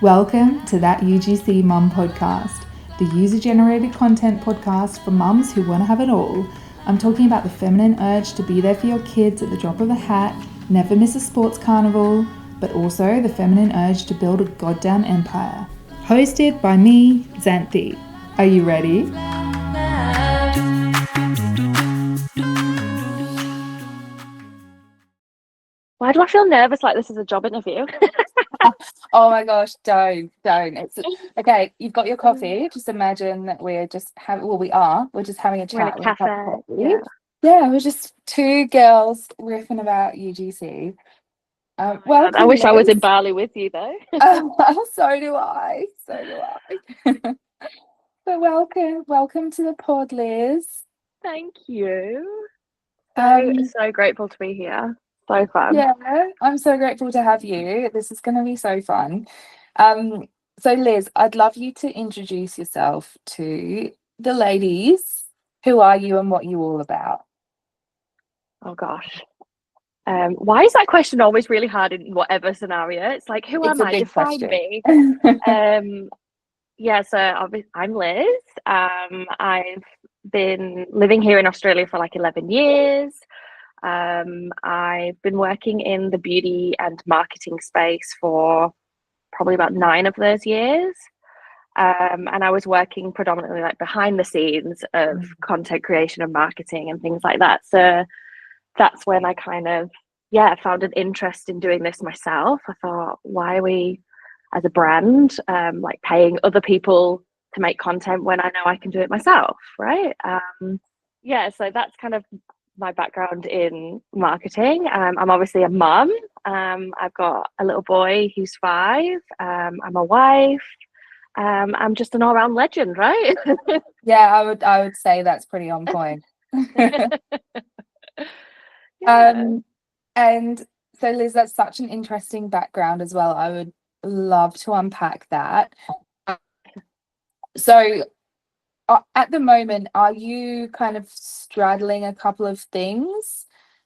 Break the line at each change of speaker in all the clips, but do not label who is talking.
Welcome to That UGC Mum Podcast, the user-generated content podcast for mums who want to have it all. I'm talking about the feminine urge to be there for your kids at the drop of a hat, never miss a sports carnival, but also the feminine urge to build a goddamn empire. Hosted by me, Sanity. Are you ready?
Why do I feel nervous like this is a job interview?
Oh my gosh, don't. It's okay. You've got your coffee. Just imagine that we're just we're just having a
We're in
chat
a
with a cup
cafe.
of coffee. Yeah, we're just two girls riffing about UGC.
God, I wish I was in
Liz.
Bali with you though.
So do I. So welcome to the pod, Liz.
Thank you.
Um,
So grateful to be here. So fun.
Yeah, I'm so grateful to have you. This is going to be so fun. So Liz, I'd love you to introduce yourself to the ladies. Who are you and what you all about?
Oh gosh. Why is that question always really hard in whatever scenario? It's like, who
It's
am
a
I?
big
Define
question.
me. So I'm Liz. I've been living here in Australia for like 11 years. I've been working in the beauty and marketing space for probably about 9 of those years. And I was working predominantly like behind the scenes of content creation and marketing and things like that. So that's when I kind of, found an interest in doing this myself. I thought, why are we as a brand like paying other people to make content when I know I can do it myself, right? So that's kind of my background in marketing. I'm obviously a mum. I've got a little boy who's 5. I'm a wife. I'm just an all-round legend, right?
Yeah, I would say that's pretty on point.
Yeah.
And so Liz, that's such an interesting background as well. I would love to unpack that. So at the moment, are you kind of straddling a couple of things?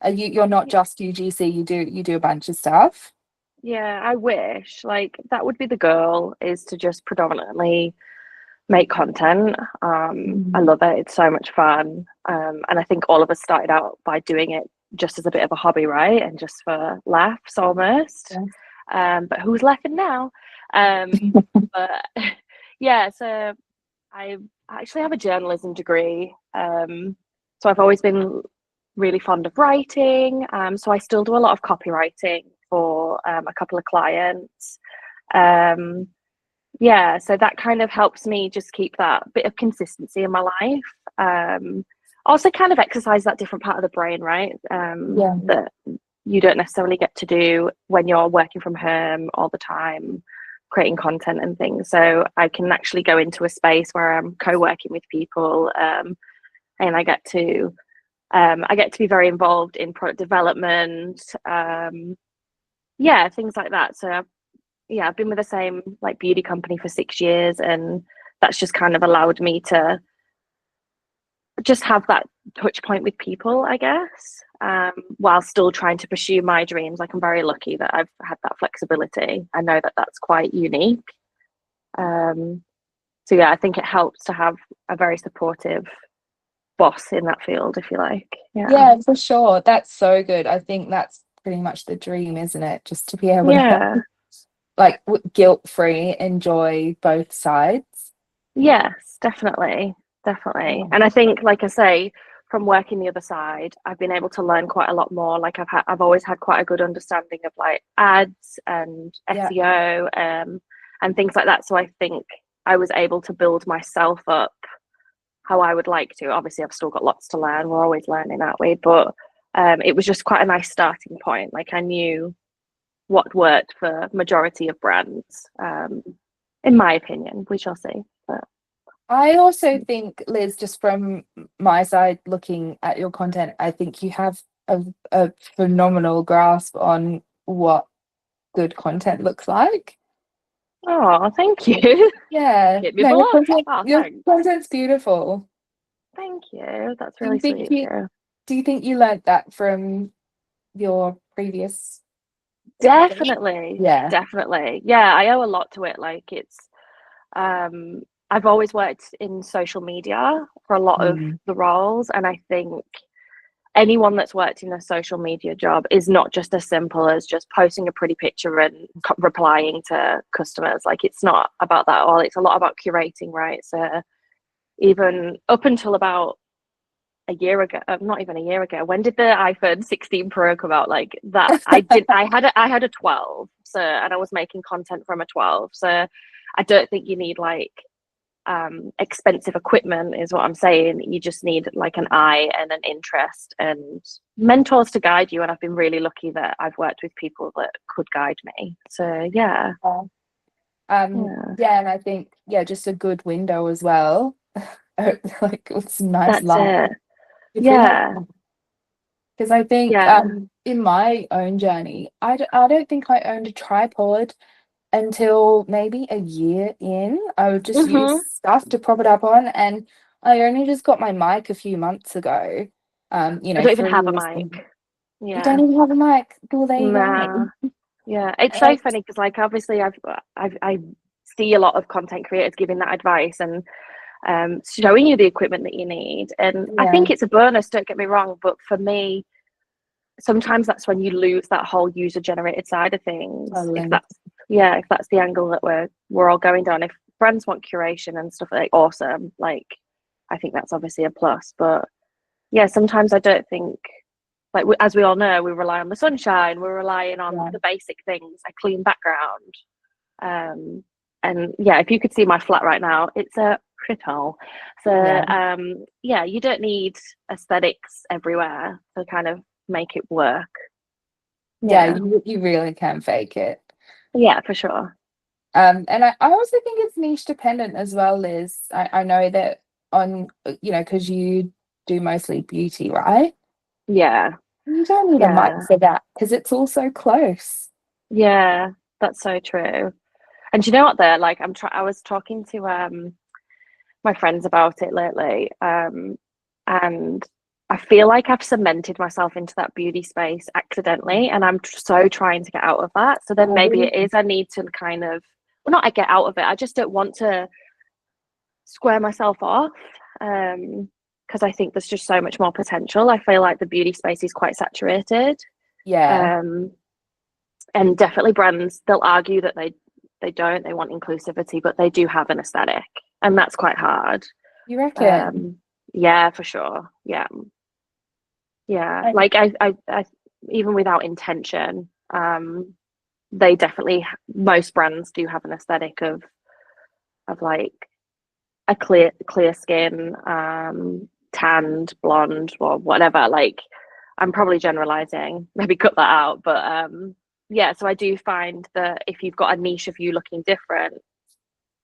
You're not just UGC, you do a bunch of stuff.
Yeah, I wish. Like that would be the goal, is to just predominantly make content. I love it. It's so much fun. And I think all of us started out by doing it just as a bit of a hobby, right? And just for laughs almost. But who's laughing now? But so I actually have a journalism degree. So I've always been really fond of writing. So I still do a lot of copywriting for a couple of clients. So that kind of helps me just keep that bit of consistency in my life. Also kind of exercise that different part of the brain, right? That you don't necessarily get to do when you're working from home all the time, creating content and things. So I can actually go into a space where I'm co-working with people, and I get to be very involved in product development, things like that. So I've been with the same like beauty company for 6 years, and that's just kind of allowed me to just have that touch point with people, I guess, while still trying to pursue my dreams. Like I'm very lucky that I've had that flexibility. I know that that's quite unique. I think it helps to have a very supportive boss in that field, if you like.
Yeah, for sure. That's so good. I think that's pretty much the dream, isn't it? Just to be able to like guilt-free enjoy both sides.
Yes, definitely. And I think, like I say, from working the other side, I've been able to learn quite a lot more. Like I've always had quite a good understanding of like ads and SEO and things like that. So I think I was able to build myself up how I would like to. Obviously, I've still got lots to learn. We're always learning, aren't we? But it was just quite a nice starting point. Like I knew what worked for majority of brands, in my opinion. We shall see. But
I also think, Liz, just from my side looking at your content, I think you have a phenomenal grasp on what good content looks like.
oh, thank you.
Yeah.
Get me
No,
blush.
your content's beautiful.
Thank you. That's really sweet of you.
Do you think you learned that from your previous
Definitely,
Yeah.
definitely. Yeah, I owe a lot to it. Like it's I've always worked in social media for a lot of the roles, and I think anyone that's worked in a social media job is not just as simple as just posting a pretty picture and replying to customers. Like it's not about that at all. It's a lot about curating, right? So even up until about a year ago, not even a year ago, when did the iPhone 16 Pro come out? Like that, I had a 12, so, and I was making content from a 12, so I don't think you need like expensive equipment is what I'm saying. You just need like an eye and an interest and mentors to guide you, and I've been really lucky that I've worked with people that could guide me. So yeah.
Yeah, and I think just a good window as well. Like it's nice
That's
light.
it.
If we have,
Yeah.
because I think
Yeah.
in my own journey, I don't think I owned a tripod until maybe a year in. I would just use stuff to prop it up on, and I only just got my mic a few months ago.
I don't even
3
have a
years
mic.
in. You
Yeah.
don't even have a mic. Well, there you
Nah.
go.
Yeah, it's so funny because like obviously I see a lot of content creators giving that advice and showing you the equipment that you need, and I
Yeah,
think it's a bonus, don't get me wrong, but for me sometimes that's when you lose that whole user generated side of things. If
totally.
that's the angle that we're all going down. If brands want curation and stuff, like awesome, like I think that's obviously a plus, but yeah, sometimes I don't think, like as we all know, we rely on the sunshine, we're relying on
Yeah,
the basic things, a clean background, and yeah, if you could see my flat right now, it's a shithole. So
yeah,
yeah, you don't need aesthetics everywhere to kind of make it work.
yeah.
Yeah,
You really can fake it.
yeah, for sure.
And I also think it's niche dependent as well, Liz. I know that on, because you do mostly beauty, right?
Yeah,
You don't need a mic
yeah,
for that because it's all so close.
yeah, that's so true. And you know what though, like I was talking to my friends about it lately, and I feel like I've cemented myself into that beauty space accidentally, and I'm so trying to get out of that. So then maybe it is I need to kind of, well, not I get out of it. I just don't want to square myself off, because I think there's just so much more potential. I feel like the beauty space is quite saturated,
Yeah.
um, and definitely brands they'll argue that they want inclusivity, but they do have an aesthetic, and that's quite hard.
You reckon?
Yeah, for sure. Yeah, yeah.
I,
Like I even without intention, they definitely most brands do have an aesthetic of like a clear skin, tanned, blonde, or whatever. Like I'm probably generalizing. Maybe cut that out, but yeah. So I do find that if you've got a niche of you looking different,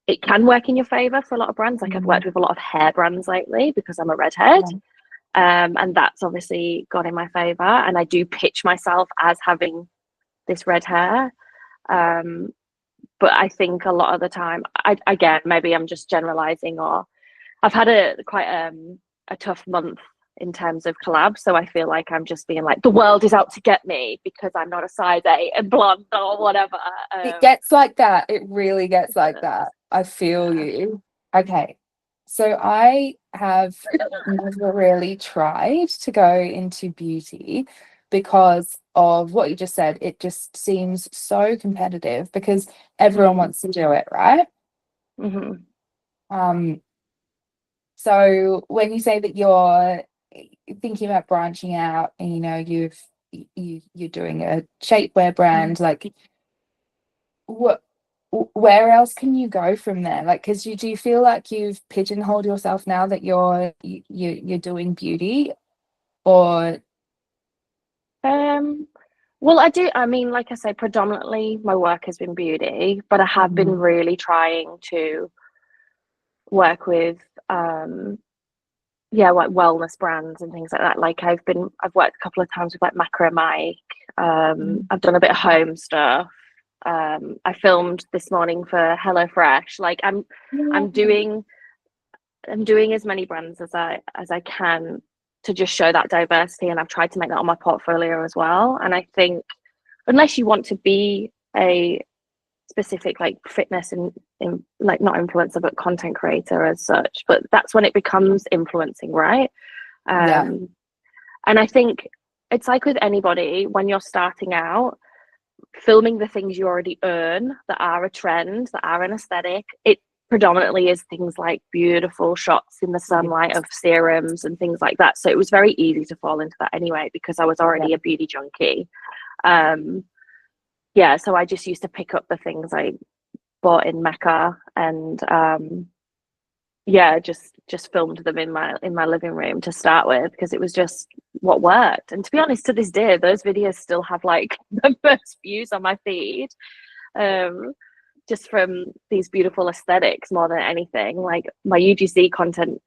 it can work in your favor for a lot of brands. Like I've worked with a lot of hair brands lately because I'm a redhead.
yeah.
And that's obviously gone in my favor. And I do pitch myself as having this red hair. But I think a lot of the time, again, maybe I'm just generalizing, or I've had a tough month in terms of collabs. So I feel like I'm just being like, the world is out to get me because I'm not a size 8 and blonde or whatever.
It gets like that. It really gets like that. I feel
Yeah.
you. Okay. So I have never really tried to go into beauty because of what you just said. It just seems so competitive because everyone wants to do it, right?
Mm-hmm.
Um, so when you say that you're thinking about branching out and you're doing a shapewear brand, like what where else can you go from there? Like, because do you feel like you've pigeonholed yourself now that you're doing beauty, or
Well, I do. I mean, like I say, predominantly my work has been beauty, but I have been really trying to work with, yeah, like wellness brands and things like that. Like I've worked a couple of times with like Macro Mike. I've done a bit of home stuff. I filmed this morning for HelloFresh. Like I'm doing I'm doing as many brands as I can to just show that diversity, and I've tried to make that on my portfolio as well. And I think unless you want to be a specific like fitness and in like not influencer but content creator as such, but that's when it becomes influencing, right? And I think it's like with anybody, when you're starting out, filming the things you already earn that are a trend, that are an aesthetic, it predominantly is things like beautiful shots in the sunlight of serums and things like that. So it was very easy to fall into that anyway, because I was already a beauty junkie. So I just used to pick up the things I bought in Mecca and just filmed them in my living room to start with, because it was just what worked. And to be honest, to this day, those videos still have like the most views on my feed, just from these beautiful aesthetics more than anything. Like my UGC content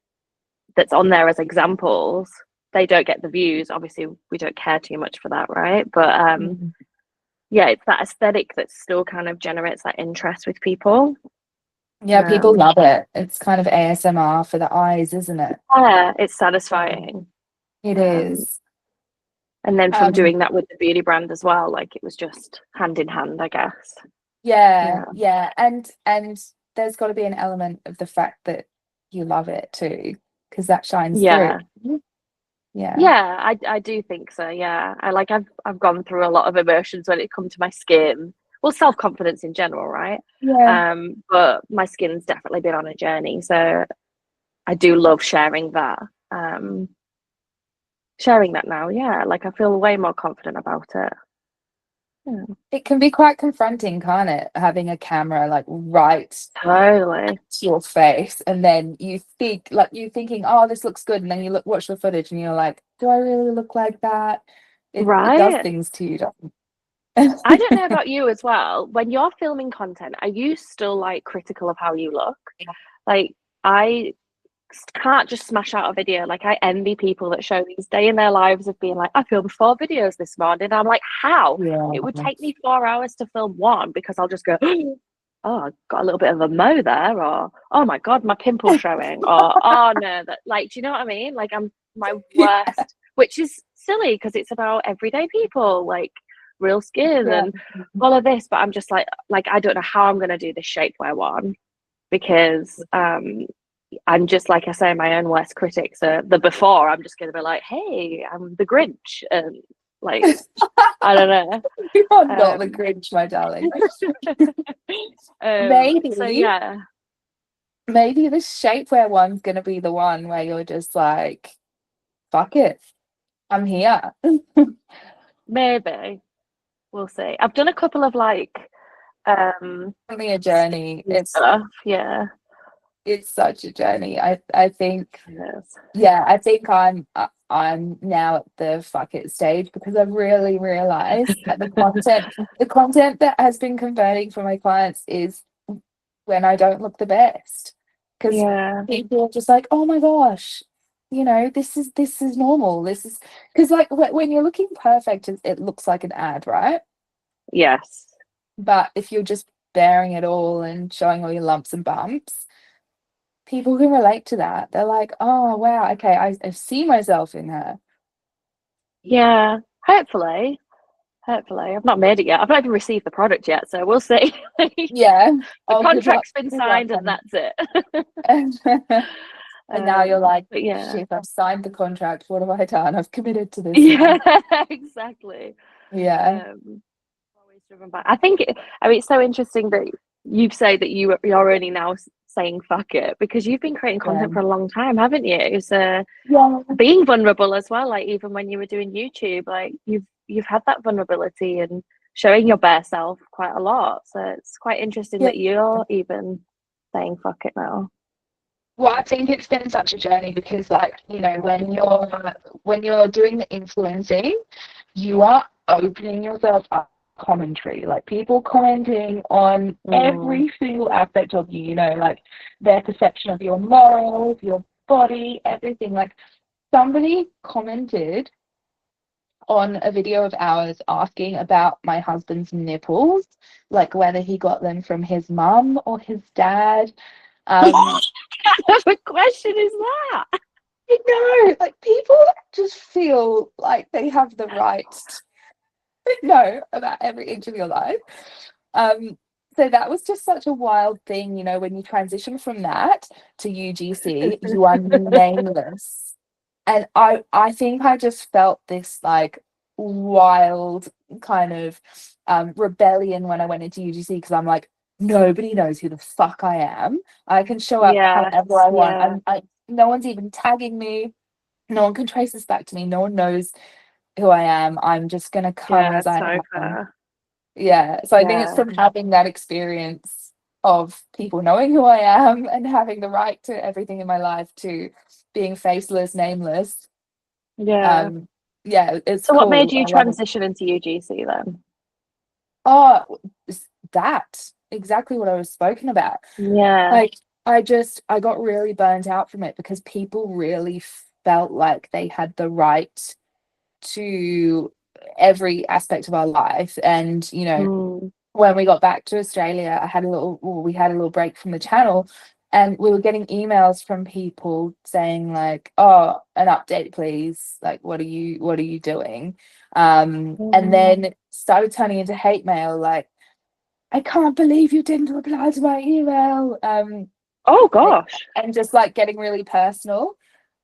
that's on there as examples, they don't get the views. Obviously, we don't care too much for that, right? But it's that aesthetic that still kind of generates that interest with people.
Yeah, people love it. It's kind of ASMR for the eyes, isn't it?
Yeah, it's satisfying.
It is.
And then from doing that with the beauty brand as well, like it was just hand in hand, I guess.
Yeah. And there's got to be an element of the fact that you love it too, because that shines through.
I do think so. I've gone through a lot of emotions when it comes to my skin. Well, self-confidence in general, right? But my skin's definitely been on a journey, so I do love sharing that now. Like I feel way more confident about it.
It can be quite confronting, can't it, having a camera like right
totally
to your face, and then you think like you're thinking, oh, this looks good, and then you watch the footage and you're like, do I really look like that? It does things to you, doesn't it?
I don't know about you as well. When you're filming content, are you still like critical of how you look? Like I can't just smash out a video. Like I envy people that show these day in their lives of being like, I filmed 4 videos this morning. I'm like, how? It would take me 4 hours to film one, because I'll just go, oh, I got a little bit of a mo there, or oh my god, my pimple's showing, or oh no, that, like, do you know what I mean? Like I'm my worst, which is silly because it's about everyday people, like real skin and all of this, but I'm just like I don't know how I'm going to do this shapewear one, because I'm just, like I say, my own worst critic. So the before, I'm just going to be like, hey, I'm the Grinch, and like I don't know.
You're not the Grinch, my darling. Maybe the shapewear one's going to be the one where you're just like, fuck it, I'm here.
Maybe. We'll see. I've done a couple of like
only a journey. It's
stuff.
It's such a journey. I think I think I'm now at the fuck it stage, because I've really realized that the content that has been converting for my clients is when I don't look the best, because people are just like, oh my gosh, you know, this is normal. This is because like when you're looking perfect, it looks like an ad, right?
Yes.
But if you're just bearing it all and showing all your lumps and bumps, people can relate to that. They're like, oh wow, okay, I see myself in her.
Yeah, hopefully I've not made it yet. I've not even received the product yet, so we'll see. The contract's been signed and that's it.
And now you're like, shit, I've signed the contract, what have I done? I've committed to this.
Exactly.
Always
driven by, I think it's so interesting that you say that you're only now saying fuck it, because you've been creating content for a long time, haven't you? So being vulnerable as well, like even when you were doing YouTube, like you've had that vulnerability and showing your bare self quite a lot, so it's quite interesting that you're even saying fuck it now.
Well, I think it's been such a journey, because like, you know, when you're doing the influencing, you are opening yourself up commentary, like people commenting on every single aspect of you, you know, like their perception of your morals, your body, everything. Like somebody commented on a video of ours asking about my husband's nipples, like whether he got them from his mum or his dad.
What kind of a question is that?
You know, like people just feel like they have the right know about every inch of your life. So that was just such a wild thing, you know, when you transition from that to UGC, you are nameless. And I think I just felt this like wild kind of rebellion when I went into UGC, because I'm like, nobody knows who the fuck I am. I can show up
Yes,
however I want.
yeah,
No one's even tagging me. No one can trace this back to me. No one knows who I am. I'm just gonna come
yeah,
as I
so
am.
fair.
Yeah. So I think it's
Yeah,
from having that experience of people knowing who I am and having the right to everything in my life to being faceless, nameless.
yeah.
Um, yeah, it's
So what made
cool.
you
I love it.
transition into UGC then?
Oh, that exactly what I was spoken about.
Yeah.
Like, I got really burnt out from it because people really felt like they had the right to every aspect of our life. And, you know,
Mm.
when we got back to Australia, we had a little break from the channel, and we were getting emails from people saying like, "Oh, an update, please. Like, what are you doing?" And
Mm.
then started turning into hate mail, like, "I can't believe you didn't reply to my email."
Oh gosh.
And just like getting really personal,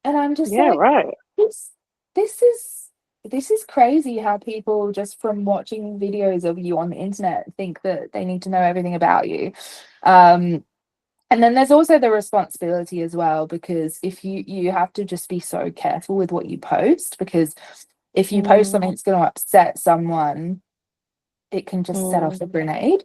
and I'm just
Yeah,
like,
right.
this this is this is crazy how people just from watching videos of you on the internet think that they need to know everything about you. um and then there's also the responsibility as well, because if you have to just be so careful with what you post, because if you post
Mm.
something that's going to upset someone, it can just set off
Mm.
a grenade.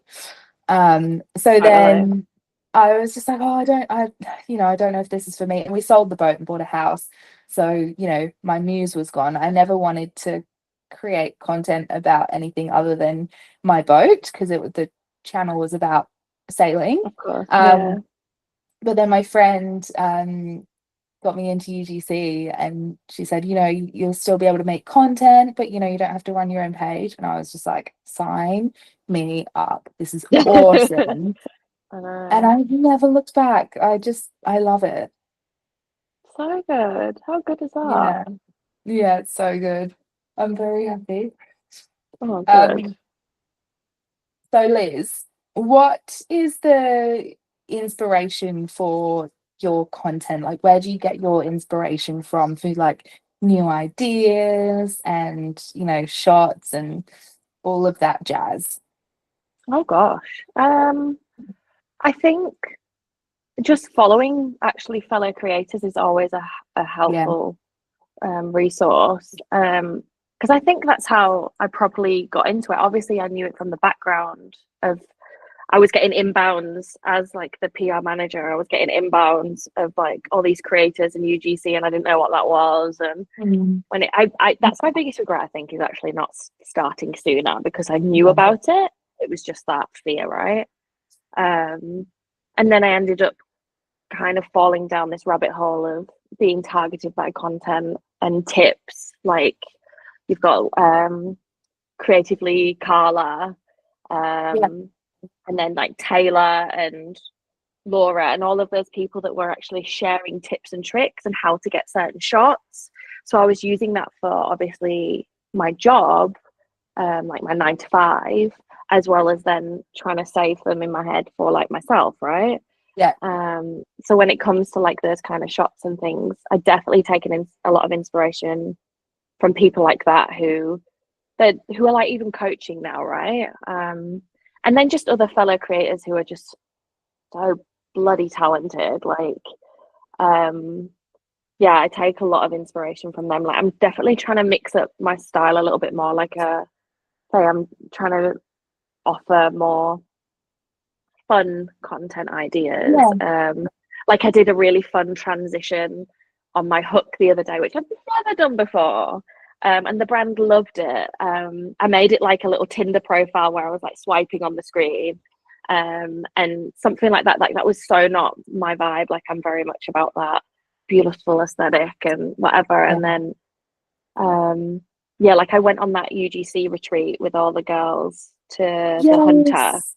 So
Totally.
then I was just like, oh, I don't know if this is for me. And we sold the boat and bought a house. So, you know, my muse was gone. I never wanted to create content about anything other than my boat, because the channel was about sailing.
Of course. Yeah.
Um, but then my friend got me into UGC, and she said, you know, you'll still be able to make content, but you know, you don't have to run your own page. And I was just like, sign me up. This is awesome.
I
And
know.
I've never looked back. I love it.
So good. How good is that?
Yeah. Yeah, it's so good. I'm very happy.
Oh, good.
Um, so Liz, what is the inspiration for your content? Like, where do you get your inspiration from for like new ideas and, you know, shots and all of that jazz?
Oh gosh. I think just following actually fellow creators is always a
Yeah.
helpful resource. Because I think that's how I properly got into it. Obviously, I knew it from the background of I was getting inbounds as like the PR manager. I was getting inbounds of like all these creators in UGC, and I didn't know what that was. And
Mm.
when I that's my biggest regret, I think, is actually not starting sooner, because I knew
Yeah.
about it. It was just that fear, right? And then I ended up kind of falling down this rabbit hole of being targeted by content and tips. Like you've got creatively Carla,
Yeah.
and then like Taylor and Laura, and all of those people that were actually sharing tips and tricks and how to get certain shots. So I was using that for obviously my job, like my 9 to 5, as well as then trying to save them in my head for like myself, right?
Yeah.
So when it comes to like those kind of shots and things, I definitely taken in a lot of inspiration from people like that who are like even coaching now, right? And then just other fellow creators who are just so bloody talented. Like, yeah, I take a lot of inspiration from them. Like, I'm definitely trying to mix up my style a little bit more. Like, say, I'm trying to offer more fun content ideas.
Yeah.
Like I did a really fun transition on my hook the other day, which I've never done before. And the brand loved it. I made it like a little Tinder profile where I was like swiping on the screen. And something like that was so not my vibe. Like I'm very much about that beautiful aesthetic and whatever.
Yeah.
And then yeah, like I went on that UGC retreat with all the girls to the Hunter.
Yes.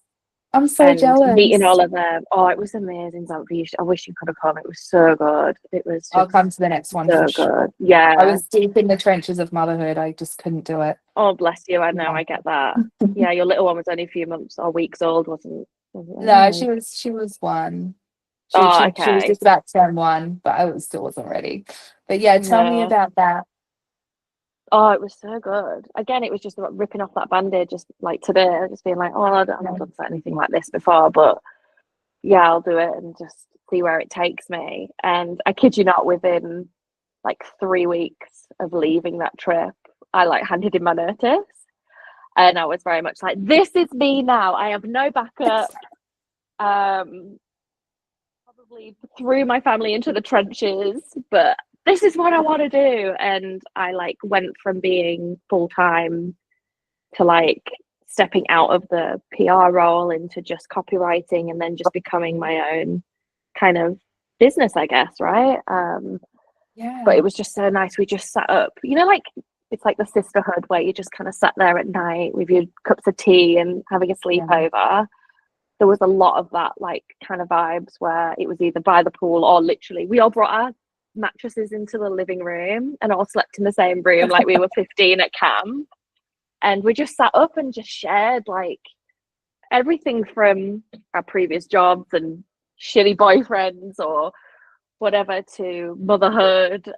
I'm so
and meeting
jealous.
all of them. Oh, it was amazing. I wish you could have come. It was so good. It was
I'll
just
come to the next one
so
for sure.
good. Yeah.
I was deep in the trenches of motherhood. I just couldn't do it.
Oh, bless you. I know.
Yeah.
I get that. Yeah, your little one was only a few months or weeks old, wasn't
No,
it?
she was one.
Oh,
She was
okay.
just about to turn one, but still wasn't ready. But yeah, tell me
No.
about that.
Oh, it was so good. Again, it was just about ripping off that bandage, just like today, just being like, oh, I've not done anything like this before, but yeah, I'll do it and just see where it takes me. And I kid you not, within like 3 weeks of leaving that trip, I like handed in my notice. And I was very much like, this is me now. I have no backup. Probably threw my family into the trenches, but this is what I want to do. And I like went from being full time to like stepping out of the PR role into just copywriting and then just becoming my own kind of business, I guess, right?
Yeah.
But it was just so nice. We just sat up, like it's like the sisterhood where you just kind of sat there at night with your cups of tea and having a sleepover. Yeah. There was a lot of that like kind of vibes where it was either by the pool or literally we all brought our mattresses into the living room and all slept in the same room like we were 15 at camp. And we just sat up and just shared like everything from our previous jobs and shitty boyfriends or whatever to motherhood,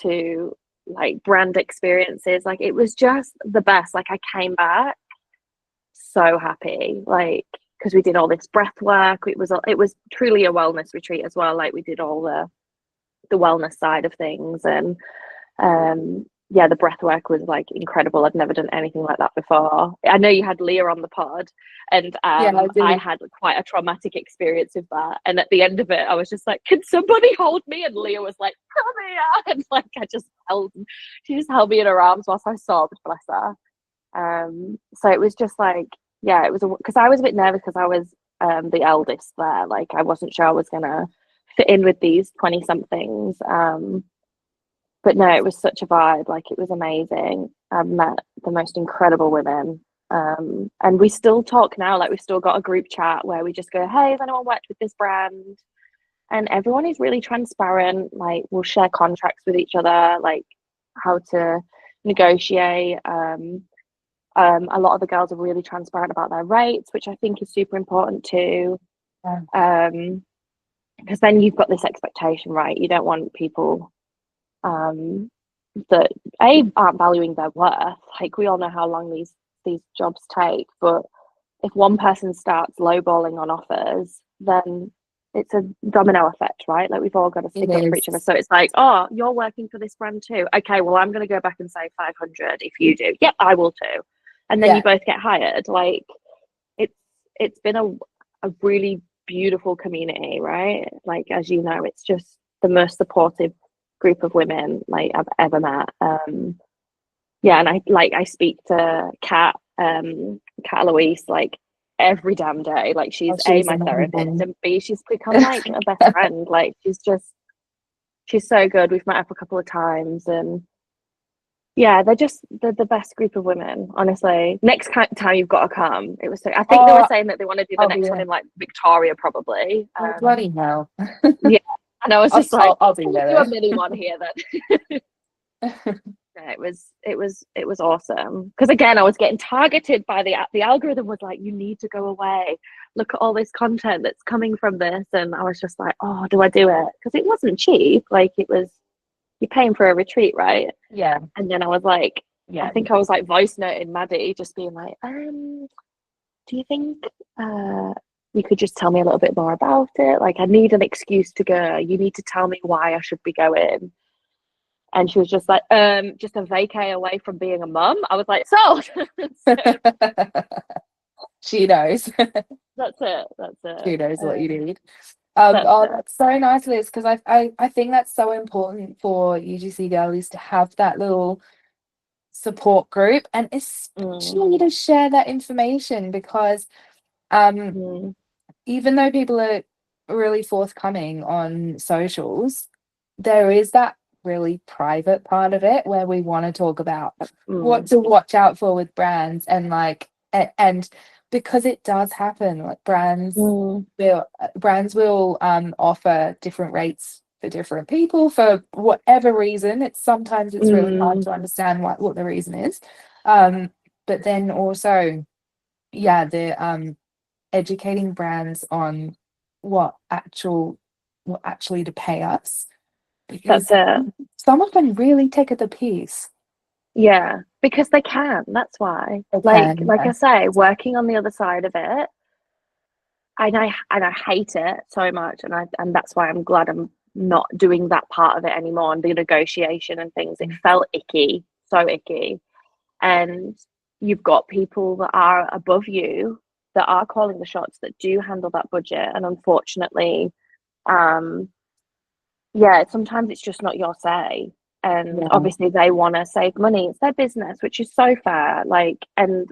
to like brand experiences. Like it was just the best. Like I came back so happy, like because we did all this breath work. It was truly a wellness retreat as well. Like we did all the wellness side of things, and yeah, the breath work was like incredible. I'd never done anything like that before. I know you had Leah on the pod, and I had quite a traumatic experience with that. And at the end of it, I was just like, "Can somebody hold me?" And Leah was like, "Come here!" And like she just held me in her arms whilst I sobbed. Bless her. So it was just like, yeah, it was because I was a bit nervous because I was the eldest there. Like I wasn't sure I was gonna fit in with these 20 somethings. But no, it was such a vibe. Like it was amazing. I've met the most incredible women. And we still talk now. Like we've still got a group chat where we just go, "Hey, has anyone worked with this brand?" And everyone is really transparent. Like we'll share contracts with each other, like how to negotiate. A lot of the girls are really transparent about their rates, which I think is super important too. Because then you've got this expectation, right? You don't want people that aren't valuing their worth. Like we all know how long these jobs take, but if one person starts lowballing on offers, then it's a domino effect, right? Like we've all got to stick up for each other. So it's like, oh, you're working for this brand too. Okay, well, I'm going to go back and say 500 if you do. Yep, I will too. And then you both get hired. Like it's been a really beautiful community, right? Like as you know, it's just the most supportive group of women like I've ever met. Yeah, and I speak to Kat Eloise like every damn day. Like she's A, my therapist, and B, she's become like a best friend. Like she's so good. We've met up a couple of times, and yeah, they're the best group of women, honestly. Next time you've got to come. It was I think they were saying that they want to do the next one in like Victoria probably.
Bloody hell.
Yeah, and I was just
I'll do that.
Do a mini one here then. Yeah, it was awesome because again I was getting targeted by the algorithm was like, you need to go away, look at all this content that's coming from this, and I was just like, oh, do I do it? Because it wasn't cheap. Like it was, you're paying for a retreat, right?
Yeah.
And then I was like, I think I was like voice noting Maddie, just being like, do you think you could just tell me a little bit more about it? Like I need an excuse to go. You need to tell me why I should be going. And she was just like, just a vacay away from being a mum. I was like, sold.
She knows.
That's it.
She knows what you need. That's so nice, Liz, because I think that's so important for UGC girlies to have that little support group, and especially to share that information, because even though people are really forthcoming on socials, there is that really private part of it where we want to talk about what to watch out for with brands, and like and because it does happen. Like brands
Mm.
will offer different rates for different people for whatever reason. Sometimes it's really hard to understand what the reason is. But then also, yeah, the educating brands on what actually to pay us, because
That's it.
some of them really take the piece.
Yeah, because they can. That's why.
They
Like
can,
like
yeah.
I say, working on the other side of it, and I hate it so much, and that's why I'm glad I'm not doing that part of it anymore. And the negotiation and things, it felt icky, so icky. And you've got people that are above you that are calling the shots, that do handle that budget, and unfortunately, um, yeah, sometimes it's just not your say. And
Yeah.
obviously they want to save money. It's their business, which is so fair. Like, and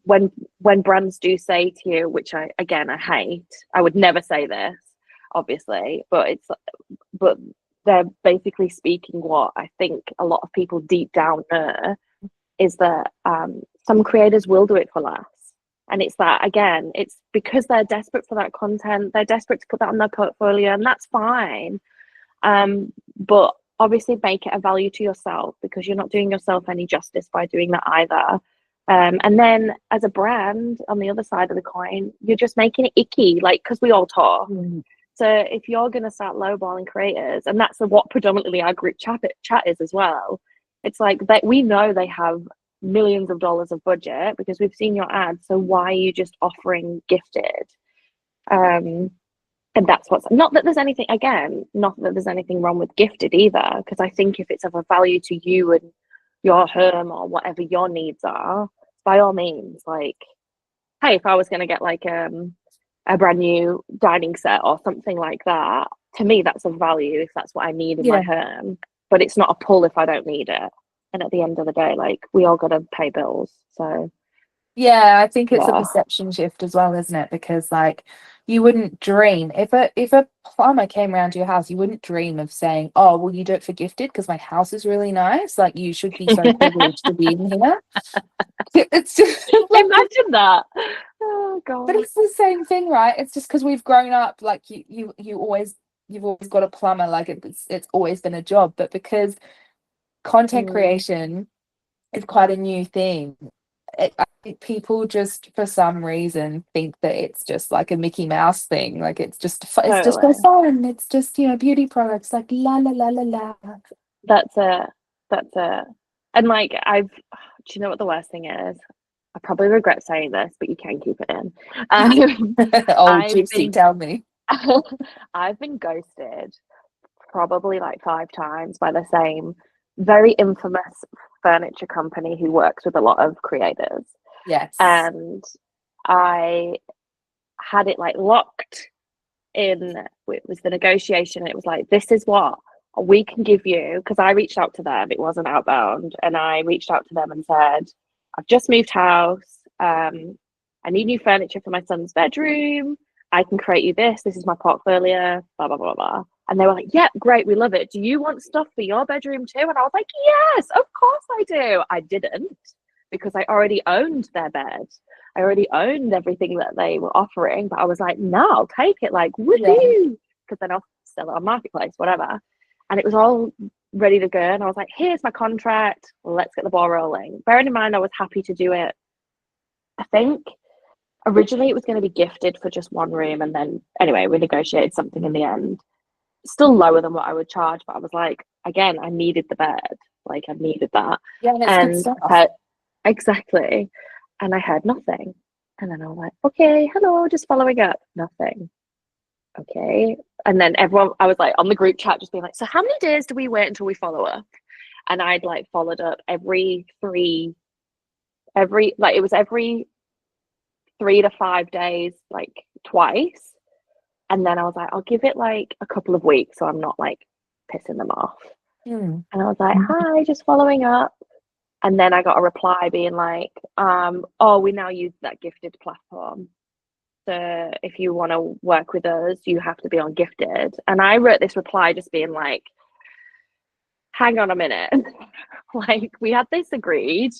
when brands do say to you, which I hate, I would never say this, obviously, but they're basically speaking what I think a lot of people deep down know, is that some creators will do it for less. And it's that, again, it's because they're desperate for that content, they're desperate to put that on their portfolio, and that's fine. But obviously make it a value to yourself, because you're not doing yourself any justice by doing that either. And then as a brand on the other side of the coin, you're just making it icky, like, because we all talk. So if you're going to start lowballing creators, and that's what predominantly our group chat is as well, it's like that we know they have millions of dollars of budget because we've seen your ads. So why are you just offering gifted? And that's what's not that there's anything, again, not that there's anything wrong with gifted either, because I think if it's of a value to you and your home or whatever your needs are, by all means, like, hey, if I was going to get like a brand new dining set or something like that, to me that's a value if that's what I need in my home. But it's not a pull if I don't need it. And at the end of the day, like, we all got to pay bills. So
yeah, I think it's a
yeah,
perception shift as well, isn't it? Because like, you wouldn't dream if a plumber came around to your house, you wouldn't dream of saying, "Oh, well, you do it for gifted because my house is really nice." Like, you should be so privileged to be in here. It's just like,
imagine that. Oh god.
but it's the same thing, right? It's just because we've grown up like you've always got a plumber, like it's always been a job. But because content creation is quite a new thing, I think people just for some reason think that it's just like a Mickey Mouse thing, like it's just for
Totally.
fun, it's just, beauty products, like la la la la la.
That's it. And like, do you know what the worst thing is? I probably regret saying this, but you can keep it in.
Oh, Gypsy, tell me.
I've been ghosted probably like 5 times by the same very infamous furniture company who works with a lot of creators.
Yes.
And I had it like locked in. It was the negotiation, and it was like, this is what we can give you, because I reached out to them, it wasn't outbound, and I reached out to them and said, I've just moved house, I need new furniture for my son's bedroom, I can create you this is my portfolio, blah blah blah blah. And they were like, yep, great, we love it, do you want stuff for your bedroom too? And I was like, yes, of course I do. I didn't, because I already owned their bed, I already owned everything that they were offering, but I was like, no, I'll take it, like, woohoo, because then I'll sell it on Marketplace, whatever. And it was all ready to go. And I was like, here's my contract, let's get the ball rolling. Bearing in mind, I was happy to do it. I think originally it was going to be gifted for just one room. And then, anyway, we negotiated something in the end. Still lower than what I would charge. But I was like, again, I needed the bed. Like, I needed that.
Yeah, and it's good stuff.
Exactly. And I heard nothing. And then I was like, okay, hello, just following up. Nothing. Okay. And then everyone, I was like on the group chat just being like, so how many days do we wait until we follow up? And I'd like followed up every 3 to 5 days, like twice. And then I was like, I'll give it like a couple of weeks so I'm not like pissing them off. And I was like, hi, just following up. And then I got a reply being like, oh, we now use that gifted platform. So if you want to work with us, you have to be on gifted. And I wrote this reply just being like, hang on a minute. Like, we had this agreed.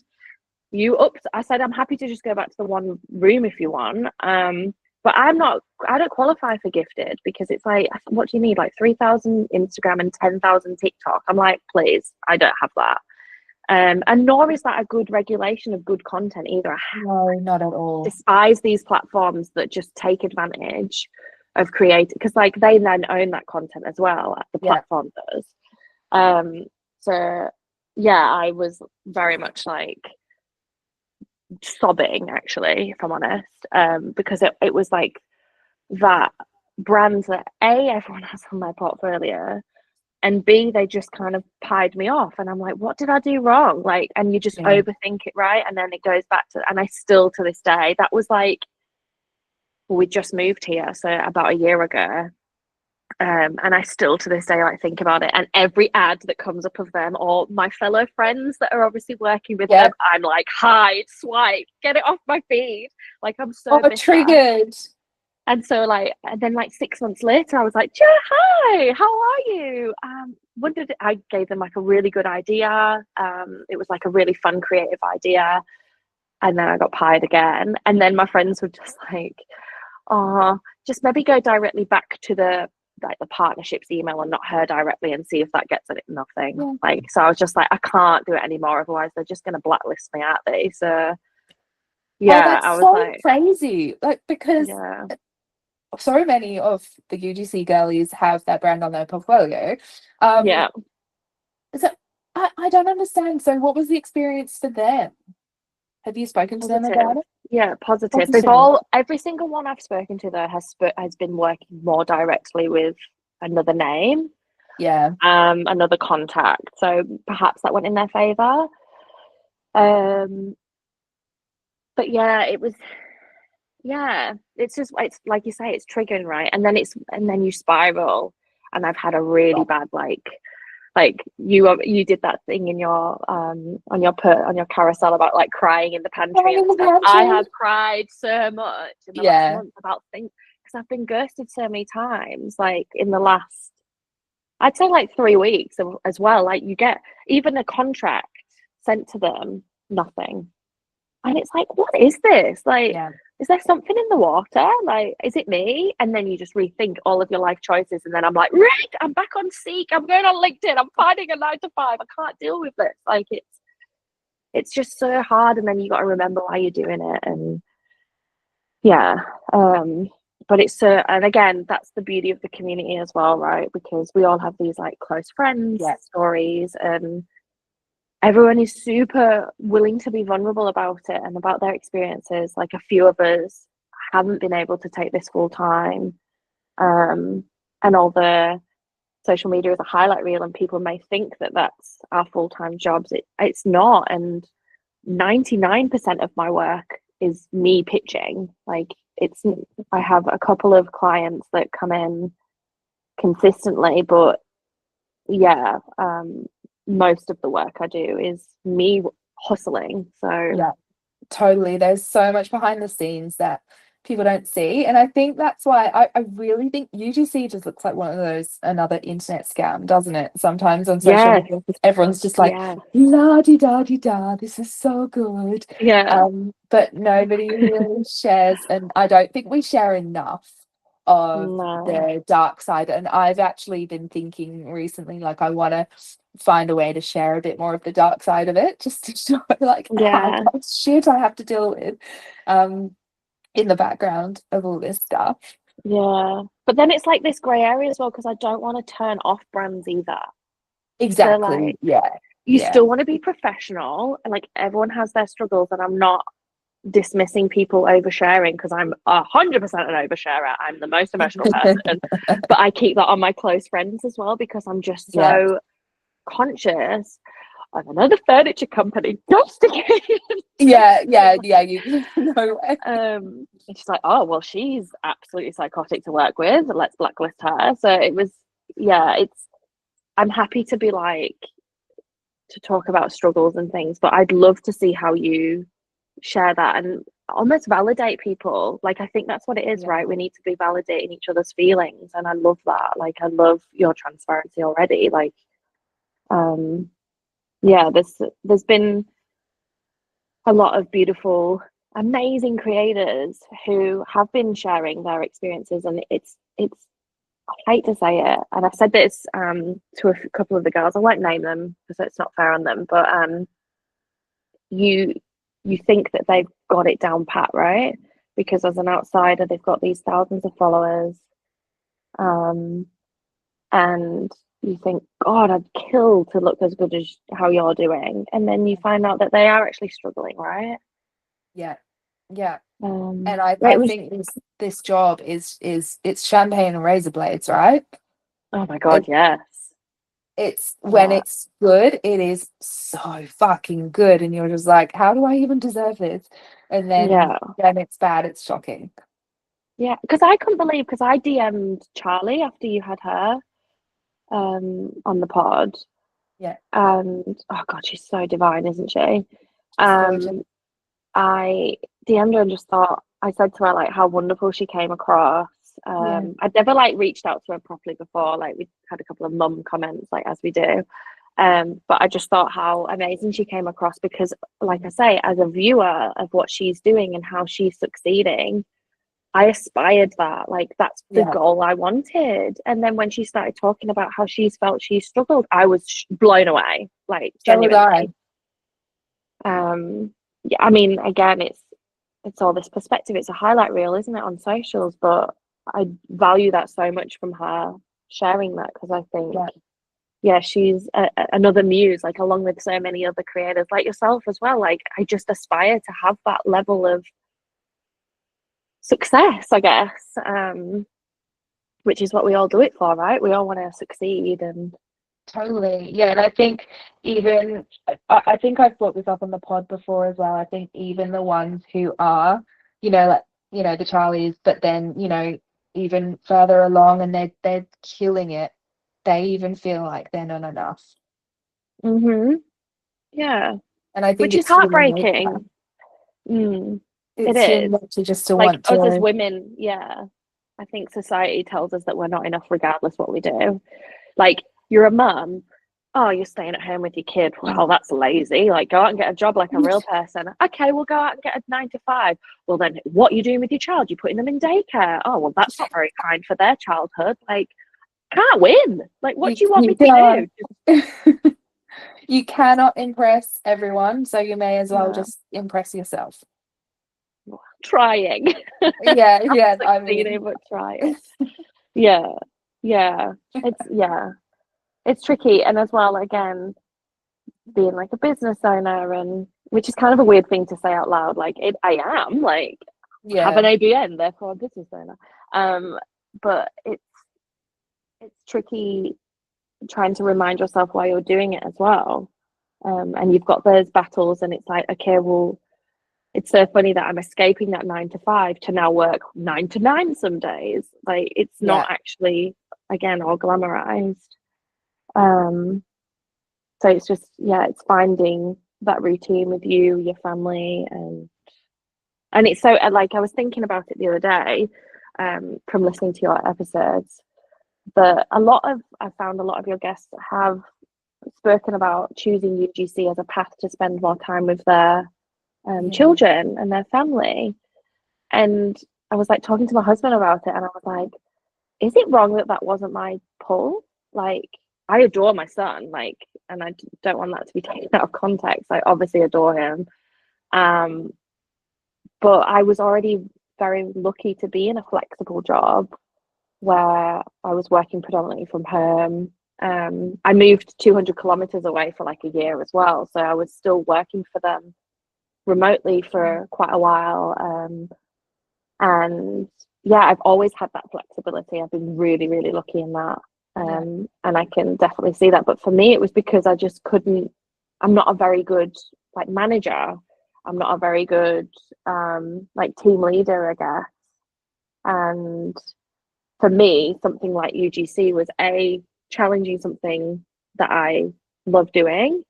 I said, I'm happy to just go back to the one room if you want. But I don't qualify for gifted, because it's like, what do you need? Like 3,000 Instagram and 10,000 TikTok. I'm like, please, I don't have that. And nor is that a good regulation of good content either.
No, not at all.
Despise these platforms that just take advantage of creating, because like they then own that content as well. The platform does. So yeah, I was very much like sobbing, actually, if I'm honest, because it was like that brands that A, everyone has on their portfolio, and B, they just kind of pied me off, and I'm like, what did I do wrong? Like, and you just overthink it, right? And then it goes back to, and I still to this day, that was like, well, we just moved here, so about a year ago. And I still to this day like think about it, and every ad that comes up of them or my fellow friends that are obviously working with them, I'm like, hide, swipe, get it off my feed. Like, I'm so
triggered.
And so like, and then like 6 months later I was like, hi, how are you? I gave them like a really good idea. It was like a really fun creative idea, and then I got pied again. And then my friends were just like, oh, just maybe go directly back to the partnerships email and not her directly, and see if that gets it. Nothing. Like, so I was just like, I can't do it anymore, otherwise they're just going to blacklist me, aren't they? So
that's
I was
so
like,
crazy, like, because so many of the UGC girlies have that brand on their portfolio. So I don't understand. So what was the experience for them? Have you spoken to them about it?
Yeah, positive. Every single one I've spoken to though has been working more directly with another name, another contact. So perhaps that went in their favor. But yeah, it was. Yeah, it's like you say, it's triggering, right? And then you spiral. And I've had a really bad like you did that thing in your on your carousel about like crying in the pantry and stuff. I have cried so much in the last month about things, because I've been ghosted so many times, like in the last, I'd say like 3 weeks as well. Like, you get even a contract sent to them, nothing. And it's like, what is this? Like, is there something in the water? Like, is it me? And then you just rethink all of your life choices. And then I'm like, right, I'm back on Seek. I'm going on LinkedIn. I'm finding a 9 to 5. I can't deal with this. Like, it's just so hard. And then you got to remember why you're doing it. And but it's so, and again, that's the beauty of the community as well, right? Because we all have these like close friends stories, and everyone is super willing to be vulnerable about it and about their experiences. Like, a few of us haven't been able to take this full time, and all the social media is a highlight reel, and people may think that that's our full-time jobs. It's not. And 99% of my work is me pitching. Like, I have a couple of clients that come in consistently, but most of the work I do is me hustling. So
totally, there's so much behind the scenes that people don't see, and I think that's why I really think UGC just looks like one of those, another internet scam, doesn't it? Sometimes on social media, everyone's just like, la di da di da, this is so good, but nobody really shares, and I don't think we share enough of the dark side. And I've actually been thinking recently, like, I want to find a way to share a bit more of the dark side of it, just to show like how much shit I have to deal with in the background of all this stuff.
But then it's like this grey area as well, because I don't want to turn off brands either.
Exactly.
So, like, you still want to be professional, and like, everyone has their struggles, and I'm not dismissing people oversharing, because I'm 100% an oversharer. I'm the most emotional person, but I keep that on my close friends as well, because I'm just so conscious of another furniture company ghosting
you know.
And she's like, oh well, she's absolutely psychotic to work with, let's blacklist her. So it was I'm happy to be like, to talk about struggles and things, but I'd love to see how you share that and almost validate people. Like, I think that's what it is, right? We need to be validating each other's feelings, and I love that. Like, I love your transparency already. Like, there's been a lot of beautiful, amazing creators who have been sharing their experiences, and it's I hate to say it, and I've said this to a couple of the girls. I won't name them because it's not fair on them, but you think that they've got it down pat, right? Because as an outsider, they've got these thousands of followers, and you think, God, I'd kill to look as good as how you're doing, and then you find out that they are actually struggling, right?
Yeah, yeah. And
it
I
was,
think this job is it's champagne and razor blades, right?
oh my God, yes.
It's when
Yeah.
it's good, it is so fucking good, and you're just like, how do I even deserve this? And then
Yeah.
when it's bad, it's shocking.
Yeah, because I couldn't believe, because I DM'd Charlie after you had her on the pod.
Yeah.
And oh God, she's so divine, isn't she?
Gorgeous.
I DM'd her and just thought, I said to her like how wonderful she came across.
Yeah.
I'd never like reached out to her properly before. Like we had a couple of mum comments, like as we do. But I just thought how amazing she came across, because like I say, as a viewer of what she's doing and how she's succeeding, I aspired that. Like that's the
Yeah.
goal I wanted. And then when she started talking about how she's felt she struggled, I was blown away. Like
So was I.
genuinely. Yeah, I mean, again, it's all this perspective. It's a highlight reel, isn't it, on socials? But I value that so much from her sharing that, because I think, yeah, she's another muse, like along with so many other creators like yourself as well. Like I just aspire to have that level of success, I guess, which is what we all do it for, right? We all want to succeed. And
Totally. Yeah. And I think even, I think I've brought this up on the pod before as well. I think even the ones who are, like, the Charlies, but then, even further along and they're killing it, they even feel like they're not enough.
Yeah.
And I think
Which is
it's human
heartbreaking. It
It's
is.
human nature just to
Like
want
us as
to.
women, yeah. I think society tells us that we're not enough regardless what we do. Like, you're a mum. Oh, you're staying at home with your kid. Well, that's lazy. Like, go out and get a job like a real person. Okay, we'll go out and get a 9 to 5. Well, then what are you doing with your child? You're putting them in daycare. Oh, well, that's not very kind for their childhood. Like, can't win. Like, what do you want me to
do? You cannot impress everyone, so you may as well just impress yourself.
Trying.
Yeah,
I mean, but trying. Yeah. It's tricky. And as well, again, being like a business owner, and which is kind of a weird thing to say out loud. Like I am like have an ABN, therefore a business owner. But it's tricky trying to remind yourself why you're doing it as well. And you've got those battles, and it's like, okay, well, it's so funny that I'm escaping that 9 to 5 to now work 9 to 9 some days. Like it's not actually, again, all glamorized. So it's just, it's finding that routine with you, your family, and it's so, like, I was thinking about it the other day, from listening to your episodes, that I found a lot of your guests have spoken about choosing UGC as a path to spend more time with their children and their family. And I was like talking to my husband about it, and I was like, is it wrong that wasn't my pull? Like, I adore my son, like, and I don't want that to be taken out of context. I obviously adore him. But I was already very lucky to be in a flexible job where I was working predominantly from home. I moved 200 kilometers away for like a year as well. So I was still working for them remotely for quite a while. And yeah, I've always had that flexibility. I've been really, really lucky in that. And I can definitely see that. But for me, it was because I just couldn't, I'm not a very good like manager. I'm not a very good like team leader, I guess. And for me, something like UGC was A, challenging something that I love doing,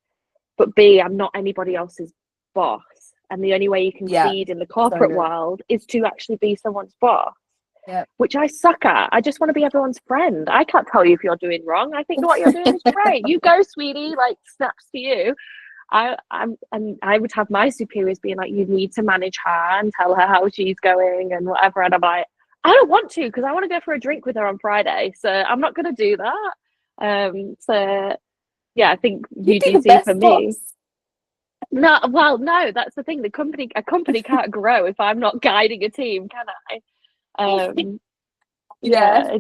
but B, I'm not anybody else's boss. And the only way you can succeed in the corporate world is to actually be someone's boss. Which I suck at. I just want to be everyone's friend. I can't tell you if you're doing wrong. I think what you're doing is great. You go, sweetie, like snaps to you. I would have my superiors being like, you need to manage her and tell her how she's going and whatever. And I'm like, I don't want to, because I want to go for a drink with her on Friday. So I'm not going to do that. So yeah, I think
You do the
UGC
best
for me.
jobs.
No, well, no, that's the thing. A company can't grow if I'm not guiding a team, can I?
Yeah.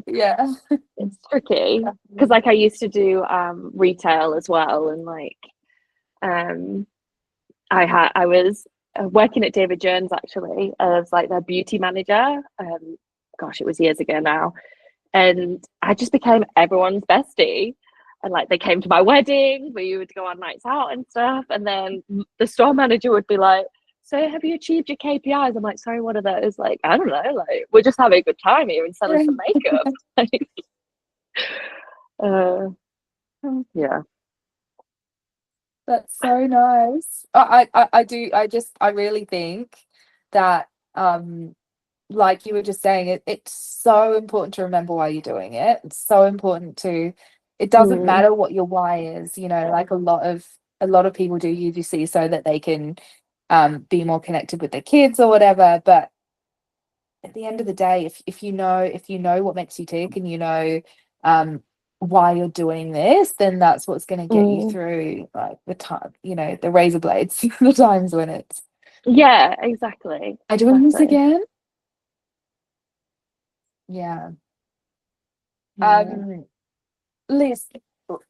It's tricky because like I used to do retail as well, and like I was working at David Jones actually as like their beauty manager. Gosh, it was years ago now, and I just became everyone's bestie. And like they came to my wedding, we would go on nights out and stuff. And then the store manager would be like, "So have you achieved your KPIs?" I'm like, "Sorry, what are those?" Like, I don't know. Like, we're just having a good time here and selling some makeup. Like, yeah.
That's so nice. I really think that like you were just saying, it's so important to remember why you're doing it. It's so important to, it doesn't matter what your why is, you know, like a lot of people do UGC so that they can be more connected with their kids or whatever. But at the end of the day, if you know what makes you tick, and you know why you're doing this, then that's what's going to get you through like the time, you know, the razor blades, the times when it's
exactly.
I doing this again. Yeah. Liz,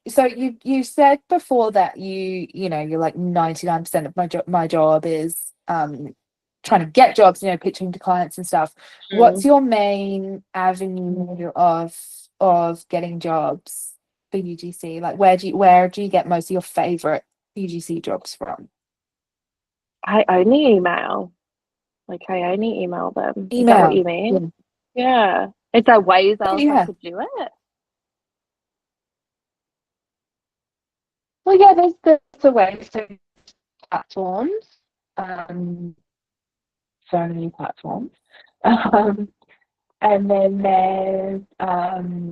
so you said before that you know you're like 99% of my job is trying to get jobs, you know, pitching to clients and stuff. What's your main avenue of getting jobs for UGC? Like where do you get most of your favorite UGC jobs from?
I only email. Like I only email them. Is that what you mean? Yeah. Is there ways else I could do it?
Well, yeah, there's a way. So platforms, so many platforms. And then there's,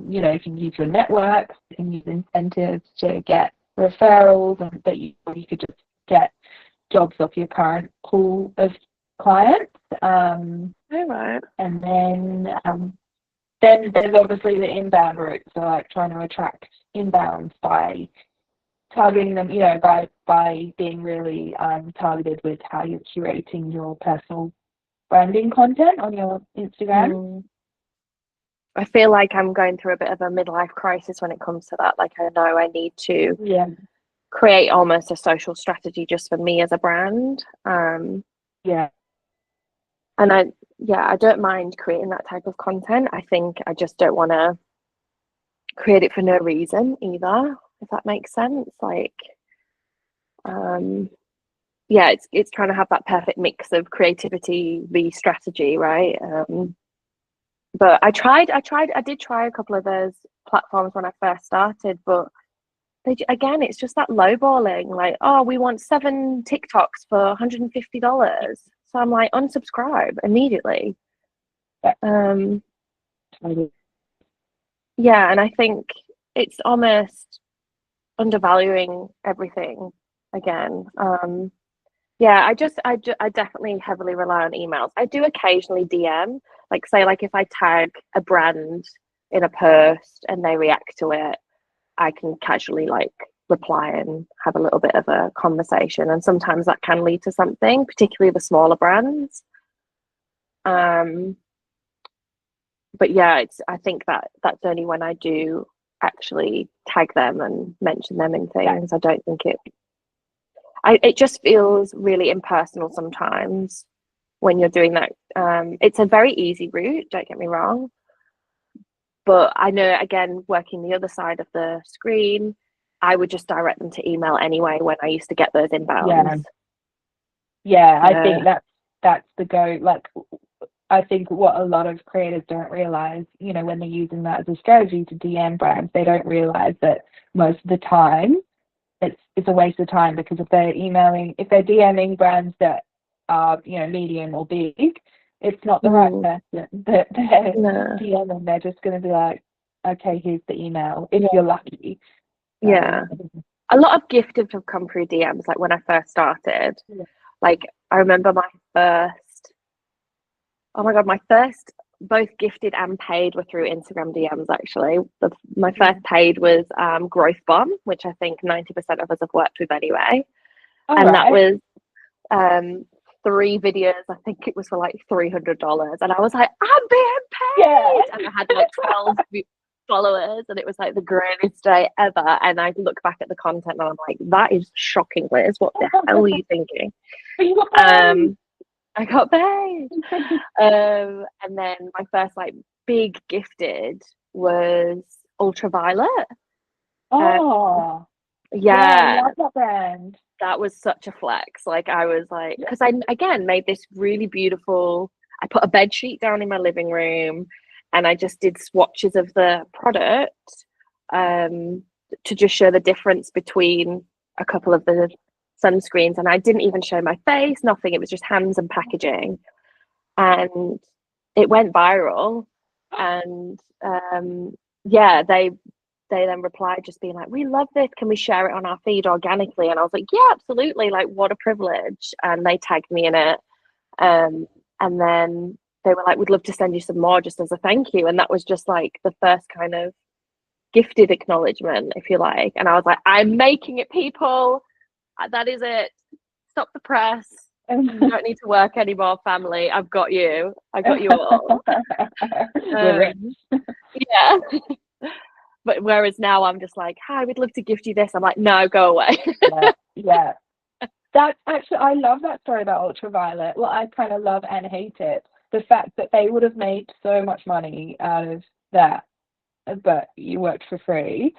you know, you can use your network, you can use incentives to get referrals, and that you could just get jobs off your current pool of clients.
Right.
And then there's obviously the inbound route, so like trying to attract inbounds by targeting them, you know, by being really targeted with how you're curating your personal branding content on your Instagram.
I feel like I'm going through a bit of a midlife crisis when it comes to that. Like I know I need to create almost a social strategy just for me as a brand. And I don't mind creating that type of content. I think I just don't want to create it for no reason either, if that makes sense. Like it's trying to have that perfect mix of creativity v strategy, right? But I did try a couple of those platforms when I first started, but it's just that lowballing. Like, oh, we want 7 TikToks for $150. So I'm like, unsubscribe immediately. And I think it's almost undervaluing everything again. I definitely heavily rely on emails. I do occasionally DM, like say like if I tag a brand in a post and they react to it, I can casually like reply and have a little bit of a conversation, and sometimes that can lead to something, particularly the smaller brands. But yeah, I think that's only when I do actually tag them and mention them in things. I don't think it just feels really impersonal sometimes when you're doing that. It's a very easy route, don't get me wrong, but I know, again, working the other side of the screen, I would just direct them to email anyway when I used to get those inbounds.
I think that's the go. Like I think what a lot of creators don't realize, you know, when they're using that as a strategy to DM brands, they don't realize that most of the time it's a waste of time, because if they're DMing brands that are, you know, medium or big, it's not the right person that they're DMing. They're just going to be like, okay, here's the email, if you're lucky.
a lot of gifted have come through DMs, like when I first started.
Yeah.
Like I remember my first both gifted and paid were through Instagram DMs actually. My first paid was Growth Bomb, which I think 90% of us have worked with anyway. That was 3 videos. I think it was for like $300, and I was like, I'm being paid. And I had like 12 followers, and it was like the greatest day ever. And I look back at the content and I'm like, that is shocking, Liz. What the hell were you thinking? I got paid. And then my first like big gifted was Ultraviolet.
I love that brand.
That was such a flex. Like I was like, because I again made this really beautiful, I put a bed sheet down in my living room and I just did swatches of the product to just show the difference between a couple of the sunscreens, and I didn't even show my face, nothing. It was just hands and packaging, and it went viral. And they then replied just being like, we love this, can we share it on our feed organically? And I was like, yeah, absolutely, like what a privilege. And they tagged me in it, and then they were like, we'd love to send you some more just as a thank you. And that was just like the first kind of gifted acknowledgement, if you like. And I was like, I'm making it, people. That is it. Stop the press. You don't need to work anymore, family. I've got you. I got you all. Yeah. But whereas now I'm just like, hi, we'd love to gift you this. I'm like, no, go away.
Yeah. That's actually, I love that story about Ultraviolet. Well, I kind of love and hate it. The fact that they would have made so much money out of that, but you worked for free.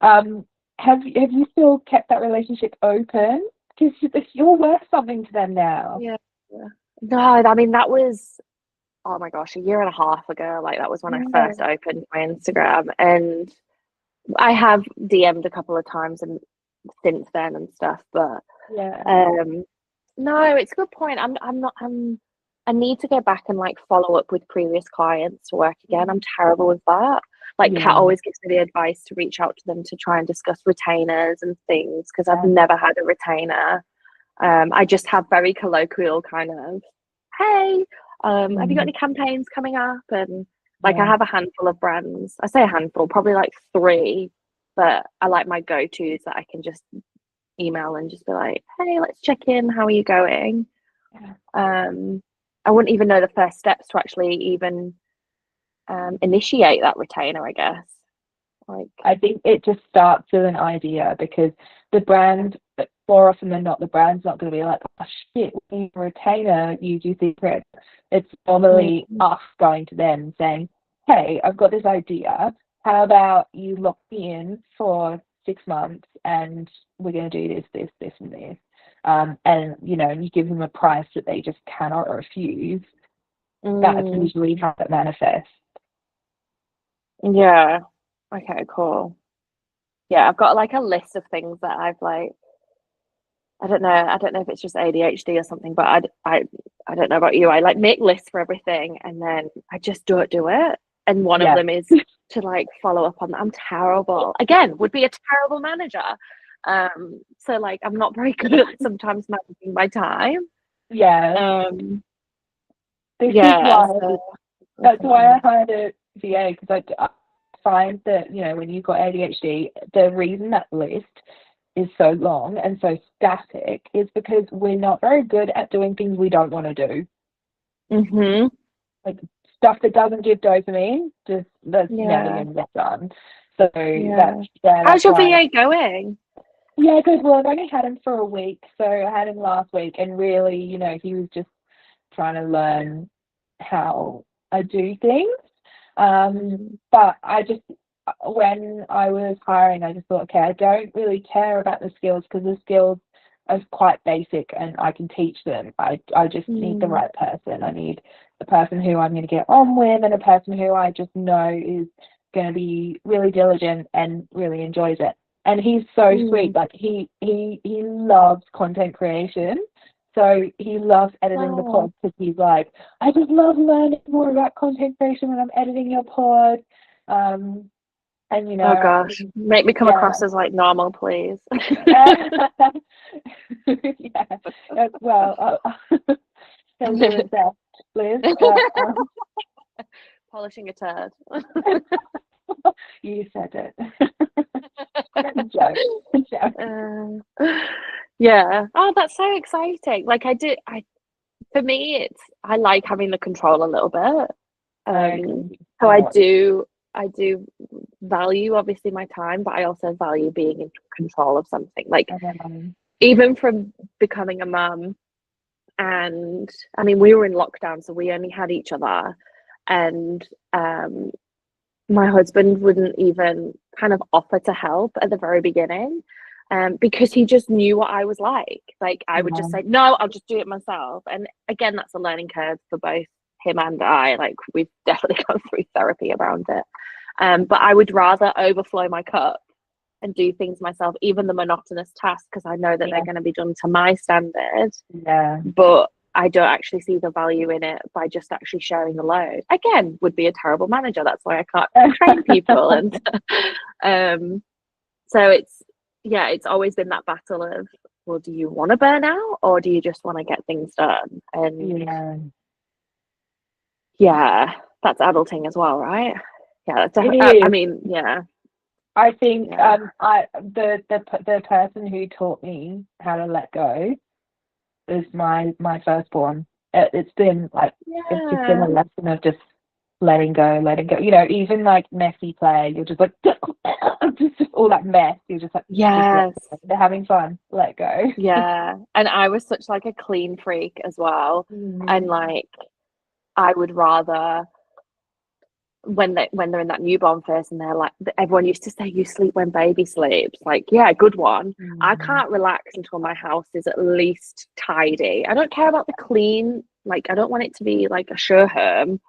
Have you still kept that relationship open? Because you're worth something to them now.
Yeah. No, I mean, that was, oh my gosh, 1.5 years ago. Like that was when I first opened my Instagram, and I have DM'd a couple of times and since then and stuff. But no, it's a good point. I need to go back and like follow up with previous clients to work again. I'm terrible with that. Like Kat always gives me the advice to reach out to them to try and discuss retainers and things, because I've never had a retainer. I just have very colloquial kind of, hey, have you got any campaigns coming up? And like I have a handful of brands. I say a handful, probably like 3, but I like my go-tos that I can just email and just be like, hey, let's check in. How are you going? I wouldn't even know the first steps to actually even initiate that retainer, I guess. Like, I
think it just starts with an idea, because the brand, more often than not, the brand's not going to be like, oh shit, we need a retainer, UGC Prep. It's normally us going to them and saying, hey, I've got this idea. How about you lock me in for 6 months and we're going to do this, and this. And, you know, you give them a price that they just cannot refuse. That's usually how it manifests.
Yeah. Okay, cool. Yeah, I've got like a list of things that I've like, I don't know if it's just ADHD or something, but I don't know about you. I like make lists for everything and then I just don't do it. And one of them is to like follow up on that. I'm terrible. Again, would be a terrible manager. So like I'm not very good at sometimes managing my time.
That's why I hired a VA, because I find that, you know, when you've got ADHD, the reason that list is so long and so static is because we're not very good at doing things we don't want to do. Like stuff that doesn't give dopamine, just that's never going to get done. So
how's your VA going?
Yeah, good. Well, I've only had him for a week, so I had him last week, and really, you know, he was just trying to learn how I do things. But I just, when I was hiring, I just thought, okay, I don't really care about the skills, because the skills are quite basic and I can teach them. I just need the right person. I need a person who I'm going to get on with, and a person who I just know is going to be really diligent and really enjoys it. And he's so sweet. Like he loves content creation. So he loves editing the pod, because he's like, I just love learning more about content creation when I'm editing your pod. And And you
Oh
know,
gosh, make me come
yeah.
across as like normal, please.
Yeah, well, tell you the best, Liz, but
Polishing a turd.
you said it. Joke.
Yeah. Oh, that's so exciting. Like for me, I like having the control a little bit. So I do value obviously my time, but I also value being in control of something. Like even from becoming a mum, and I mean we were in lockdown, so we only had each other, and my husband wouldn't even kind of offer to help at the very beginning, because he just knew what I was like. Like I would just say, no, I'll just do it myself. And again, that's a learning curve for both him and I. Like we've definitely gone through therapy around it. But I would rather overflow my cup and do things myself, even the monotonous tasks, because I know that they're going to be done to my standard.
Yeah.
But I don't actually see the value in it by just actually sharing the load. Again, would be a terrible manager. That's why I can't train people. And so it's always been that battle of, well, do you want to burn out or do you just want to get things done? And yeah, that's adulting as well, right? Yeah, that's definitely. I mean, yeah.
I think the person who taught me how to let go is my firstborn. It's been like it's just been a lesson of just letting go. You know, even like messy play, you're just like just all that mess. You're just like,
yes,
they're having fun. Let go.
Yeah, and I was such like a clean freak as well, and like I would rather when they're in that newborn phase and they're like, everyone used to say you sleep when baby sleeps, like, yeah, good one. I can't relax until my house is at least tidy. I don't care about the clean, like I don't want it to be like a sure home.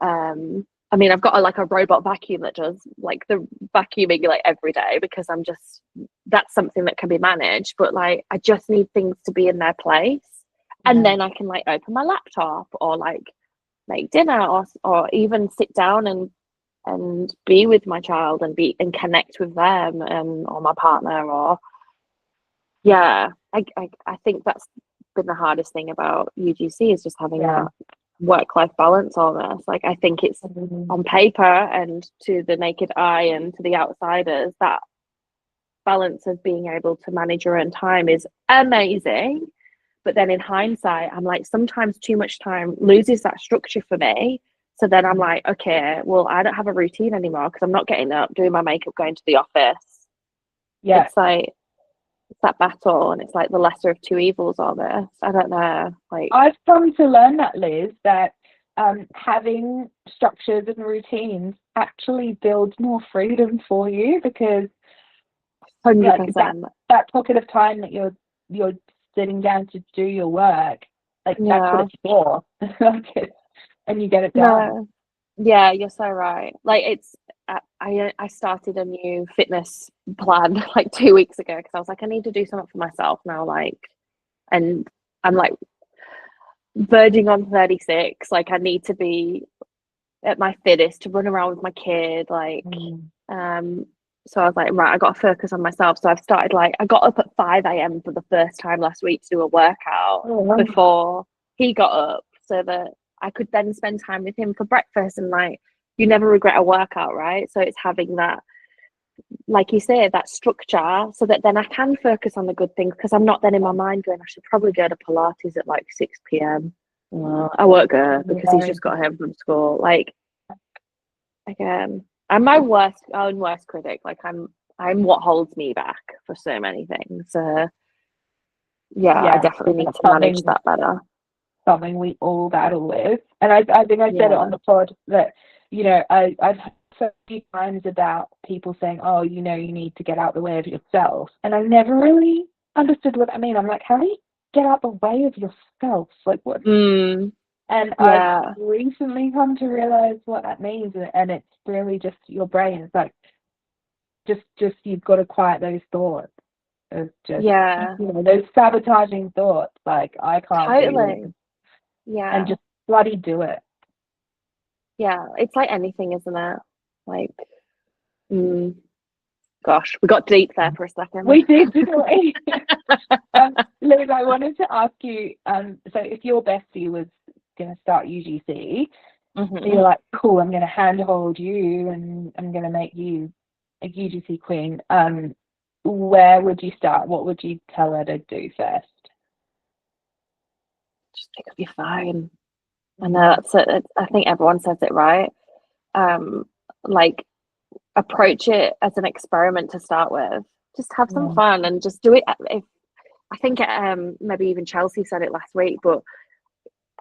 I mean, I've got a robot vacuum that does like the vacuuming like every day because that's something that can be managed, but like I just need things to be in their place, and then I can like open my laptop or like make dinner or even sit down and be with my child and connect with them or my partner. Or I think that's been the hardest thing about UGC is just having that work-life balance almost. Like I think it's on paper and to the naked eye and to the outsiders, that balance of being able to manage your own time is amazing. But then in hindsight, I'm like, sometimes too much time loses that structure for me. So then I'm like, okay, well, I don't have a routine anymore because I'm not getting up, doing my makeup, going to the office. Yeah. It's like, it's that battle, and it's like the lesser of two evils almost. I don't know. Like
I've come to learn that, Liz, that having structures and routines actually builds more freedom for you, because
100%.
That pocket of time that you're sitting down to do your work, like that's what it's for. And you get it done.
Yeah, you're so right. Like it's I started a new fitness plan like 2 weeks ago because I was like, I need to do something for myself now, like, and I'm like verging on 36, like I need to be at my fittest to run around with my kid, like so I was like, right, I got to focus on myself. So I've started, like, I got up at 5 a.m. for the first time last week to do a workout before he got up so that I could then spend time with him for breakfast. And like, you never regret a workout, right? So it's having that, like you say, that structure so that then I can focus on the good things, because I'm not then in my mind going, I should probably go to Pilates at like 6 p.m. I won't go because he's just got home from school. Like, again, I'm my own worst critic. Like I'm what holds me back for so many things. I definitely need to manage that better.
Something we all battle with. And I think I said it on the pod that, you know, I've heard so many times about people saying, oh, you know, you need to get out the way of yourself. And I never really understood what I mean. I'm like, how do you get out the way of yourself? Like what? And I've recently come to realize what that means, and it's really just your brain. It's like just you've got to quiet those thoughts of just you know, those sabotaging thoughts. Like I can't do this. And just bloody do it.
Yeah, it's like anything, isn't it? Like Gosh, we got deep there for a second.
We did, didn't we? Liz, I wanted to ask you, so if your bestie was going to start UGC, you're like, cool, I'm going to handhold you and I'm going to make you a UGC queen. Where would you start? What would you tell her to do first?
Just pick up your phone. I know that's it. I think everyone says it right. Like, approach it as an experiment to start with. Just have some fun and just do it. I think maybe even Chelsea said it last week, but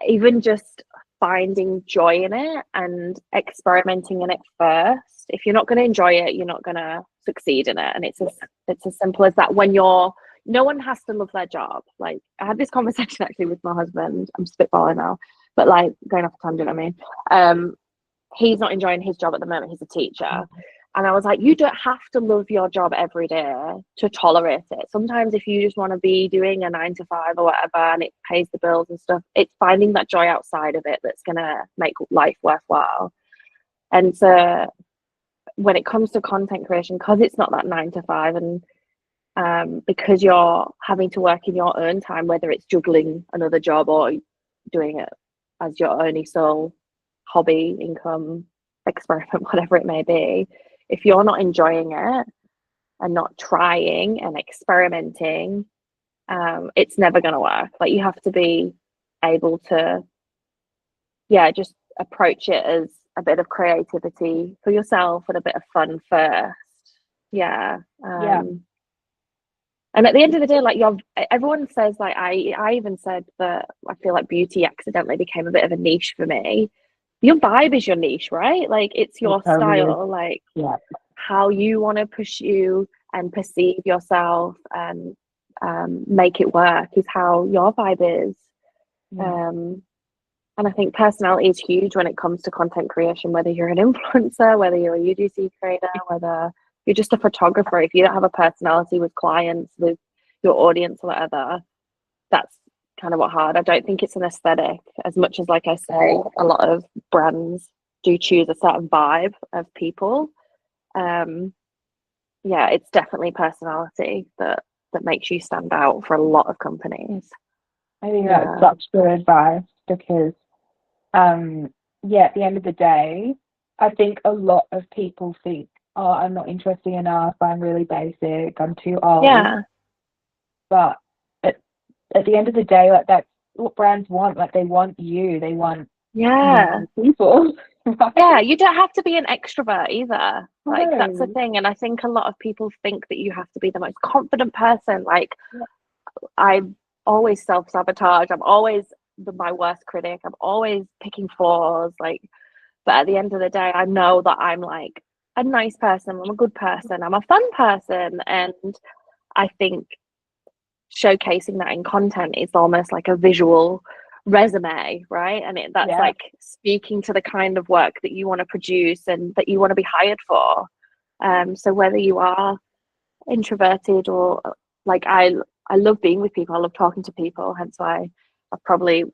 even just finding joy in it and experimenting in it first. If you're not going to enjoy it, you're not going to succeed in it. And it's as simple as that. When no one has to love their job. Like, I had this conversation actually with my husband. I'm spitballing now, but like going off a tangent. I mean, he's not enjoying his job at the moment. He's a teacher. And I was like, you don't have to love your job every day to tolerate it. Sometimes if you just want to be doing a 9 to 5 or whatever and it pays the bills and stuff, it's finding that joy outside of it that's going to make life worthwhile. And so when it comes to content creation, because it's not that 9 to 5 and because you're having to work in your own time, whether it's juggling another job or doing it as your only sole hobby, income, experiment, whatever it may be, if you're not enjoying it and not trying and experimenting, it's never going to work. Like, you have to be able to, just approach it as a bit of creativity for yourself and a bit of fun first. And at the end of the day, like, everyone says, like, I even said that I feel like beauty accidentally became a bit of a niche for me. Your vibe is your niche, right? Like, it's your style, like how you want to pursue and perceive yourself and make it work is how your vibe is. And I think personality is huge when it comes to content creation, whether you're an influencer, whether you're a UGC creator, whether you're just a photographer. If you don't have a personality with clients, with your audience or whatever, that's kind of what hard. I don't think it's an aesthetic as much as, like I say, a lot of brands do choose a certain vibe of people. It's definitely personality that makes you stand out for a lot of companies.
I think that's such good advice because at the end of the day, I think a lot of people think, oh, I'm not interesting enough, I'm really basic, I'm too old. But at the end of the day, like, that's what brands want. Like, they want you. They want people. Right?
You don't have to be an extrovert either. Like, that's the thing. And I think a lot of people think that you have to be the most confident person. Like, I always self-sabotage. I'm always my worst critic. I'm always picking flaws. Like, but at the end of the day, I know that I'm like a nice person. I'm a good person. I'm a fun person. And I think showcasing that in content is almost like a visual resume, right? And that's like speaking to the kind of work that you want to produce and that you want to be hired for. So whether you are introverted or like, I love being with people, I love talking to people, hence why I've probably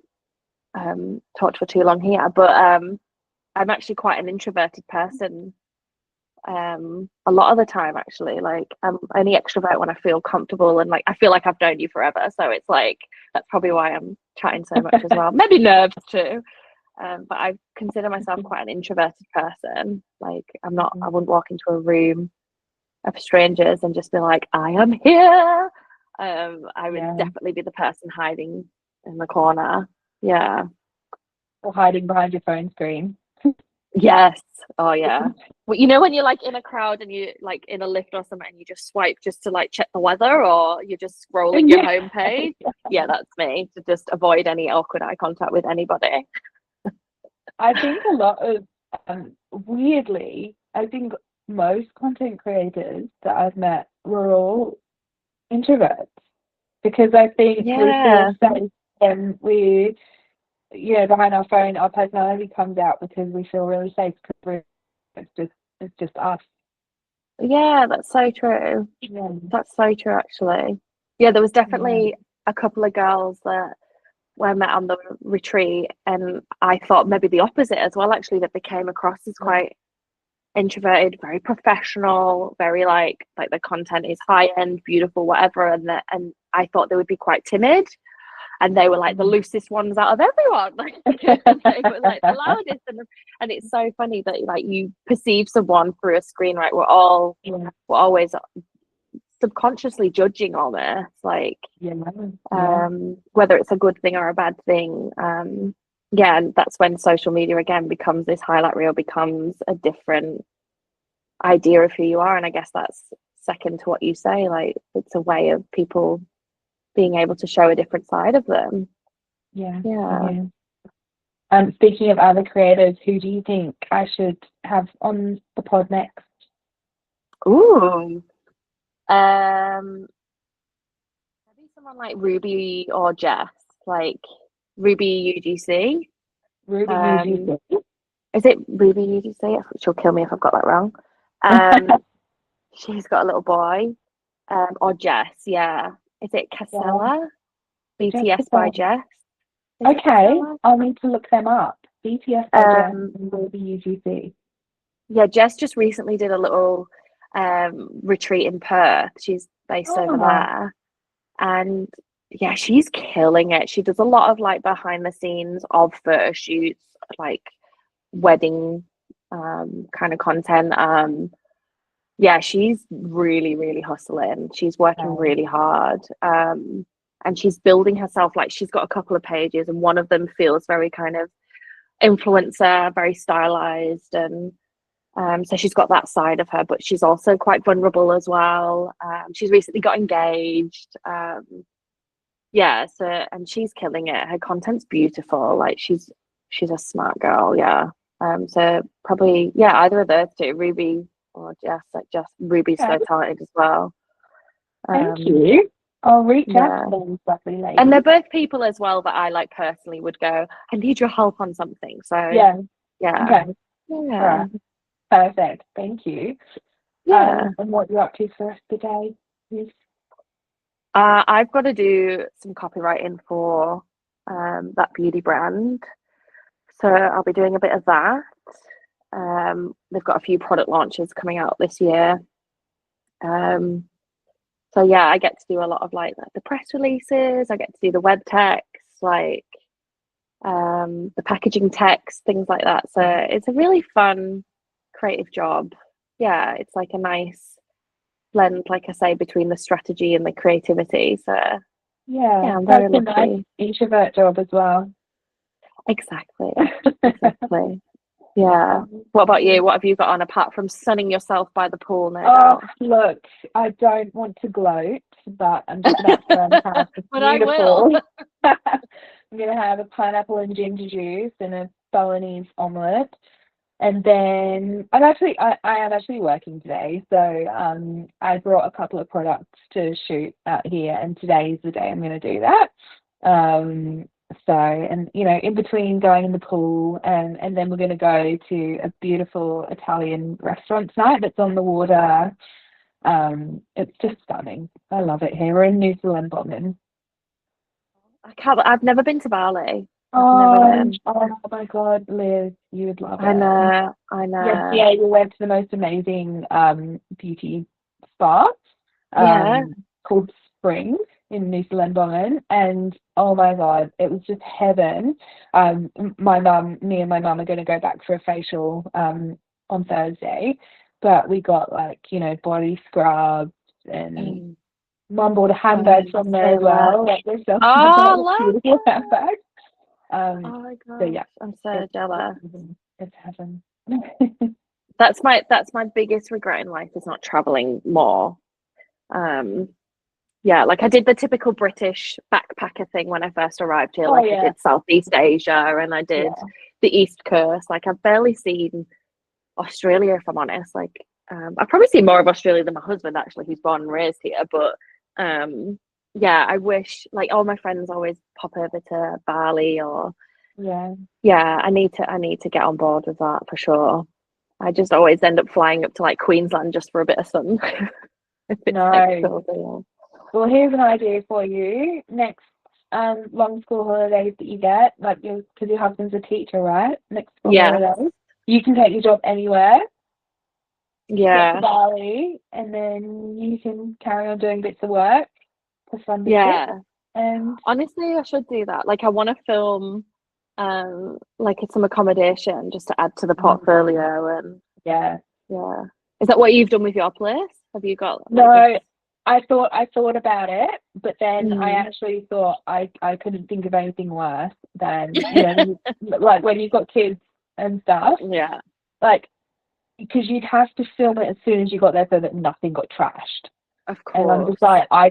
talked for too long here, but I'm actually quite an introverted person a lot of the time, actually. Like, I'm only extrovert when I feel comfortable and like I feel like I've known you forever, so it's like that's probably why I'm chatting so much as well. Maybe nerves too, but I consider myself quite an introverted person. Like, I wouldn't walk into a room of strangers and just be like, I am here. I would definitely be the person hiding in the corner,
or hiding behind your phone screen.
Yes. Oh yeah. Well, you know, when you're like in a crowd and you like in a lift or something and you just swipe just to like check the weather, or you're just scrolling your homepage. Yeah, that's me, to just avoid any awkward eye contact with anybody.
I think a lot of weirdly, I think most content creators that I've met were all introverts, because I think we feel safe and we behind our phone, our personality comes out because we feel really safe, because it's just us.
Yeah, that's so true. That's so true, actually. There was definitely a couple of girls that were met on the retreat, and I thought maybe the opposite as well, actually, that they came across as quite introverted, very professional, very like the content is high end, beautiful, whatever. And I thought they would be quite timid, and they were like the loosest ones out of everyone. Like they were like the loudest, and it's so funny that like you perceive someone through a screen, right? We're always subconsciously judging almost, like whether it's a good thing or a bad thing. And that's when social media again becomes this highlight reel, becomes a different idea of who you are. And I guess that's second to what you say, like it's a way of people being able to show a different side of them.
Speaking of other creators, who do you think I should have on the pod next?
Maybe someone like Ruby or Jess, like Ruby UGC.
UGC.
Is it Ruby UGC? She'll kill me if I've got that wrong. She's got a little boy. Or Jess, yeah. Is it Casella? BTS by Jess.
Okay, I'll need to look them up. BTS by Jess and Ruby UGC.
Yeah, Jess just recently did a little retreat in Perth. She's based over there. And yeah, she's killing it. She does a lot of like behind the scenes of photo shoots, like wedding kind of content. Yeah, she's really, really hustling. She's working really hard. And she's building herself, like she's got a couple of pages and one of them feels very kind of influencer, very stylized, and so she's got that side of her, but she's also quite vulnerable as well. She's recently got engaged. And she's killing it. Her content's beautiful. Like she's a smart girl. So probably either of those two, Ruby or Jess. Like Ruby's so talented as well.
Thank you. I'll reach out to them, lovely lady.
And they're both people as well that I like personally would go, I need your help on something. So
okay. Right. Perfect. Thank you. And what you're up to for the rest of the day, please?
I've got to do some copywriting for that beauty brand. So I'll be doing a bit of that. They've got a few product launches coming out this year. So yeah, I get to do a lot of like the press releases. I get to do the web text, like the packaging text, things like that. So it's a really fun, creative job. Yeah, it's like a nice blend, like I say, between the strategy and the creativity. So I'm very lucky.
Nice introvert job as well.
Exactly. Yeah. What about you? What have you got on apart from sunning yourself by the pool now?
Look, I don't want to gloat, but I'm just about to have this
but
beautiful. I'm gonna have a pineapple and ginger juice and a Balinese omelette. And then I am actually working today, so I brought a couple of products to shoot out here, and today's the day I'm going to do that. And in between going in the pool, and then we're going to go to a beautiful Italian restaurant tonight that's on the water. It's just stunning. I love it here. We're in New Zealand,
I've never been to Bali.
Oh my God, Liz, you would love it.
I know.
Yeah, we went to the most amazing beauty spa called Spring in New Zealand, and oh my God, it was just heaven. Me and my mum are going to go back for a facial on Thursday, but we got body scrubs, and Mum bought a handbag from there as well. Like there's beautiful handbag.
Oh my God! So I'm so jealous.
It's heaven.
That's my biggest regret in life, is not traveling more. Like I did the typical British backpacker thing when I first arrived here. I did Southeast Asia and I did the East Coast. Like I've barely seen Australia, if I'm honest. Like I've probably seen more of Australia than my husband, actually, who's born and raised here. But I wish, like, all my friends always pop over to Bali or I need to get on board with that for sure. I just always end up flying up to like Queensland just for a bit of sun.
Well, here's an idea for you. Next long school holidays that you get, because your husband's a teacher, right? Next school holidays, you can take your job anywhere.
Yeah.
get to Bali, and then you can carry on doing bits of work to fund the trip.
Yeah.
And
Honestly, I should do that. Like, I want to film like some accommodation just to add to the portfolio. And
yeah.
Is that what you've done with your place? Have you got
No, I thought about it, but then I
Mm.
actually thought I couldn't think of anything worse than, you know, like when you've got kids and stuff.
Yeah.
Like, because you'd have to film it as soon as you got there so that nothing got trashed.
Of
And I'm
course.
just like, I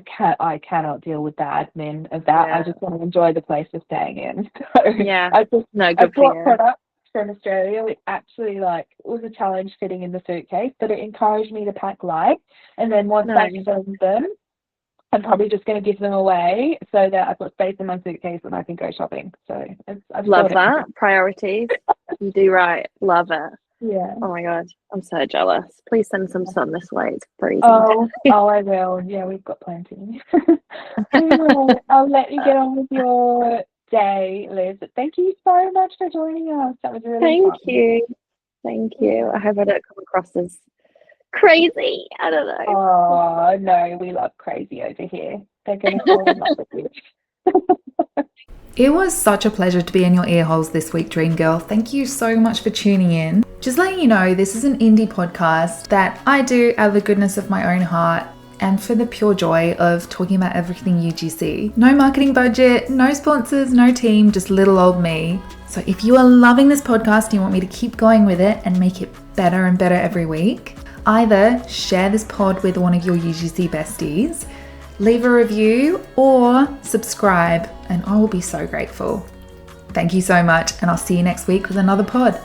cannot deal with the admin of that. I
Yeah.
just want to enjoy the place we're staying in. So
Yeah.
I
Good for
bought
you.
products from Australia. It actually was a challenge fitting in the suitcase, but it encouraged me to pack light. And then once I filmed them, I'm probably just going to give them away so that I've got space in my suitcase and I can go shopping. So I've
Love
sorted
that. Priorities. You do right. Love it.
Yeah.
Oh my God. I'm so jealous. Please send some sun this way. It's freezing.
Oh, I will. Yeah, we've got plenty. Anyway, I'll let you get on with your day, Liz. Thank you so much for joining us. That was really fun.
Thank you. I hope I don't come across as crazy. I don't know.
Oh, no, we love crazy over here. They're going to fall in love with you.
It was such a pleasure to be in your ear holes this week, Dream Girl. Thank you so much for tuning in. Just letting you know, this is an indie podcast that I do out of the goodness of my own heart and for the pure joy of talking about everything UGC. No marketing budget, no sponsors, no team, just little old me. So if you are loving this podcast and you want me to keep going with it and make it better and better every week, either share this pod with one of your UGC besties, leave a review, or subscribe, and I will be so grateful. Thank you so much, and I'll see you next week with another pod.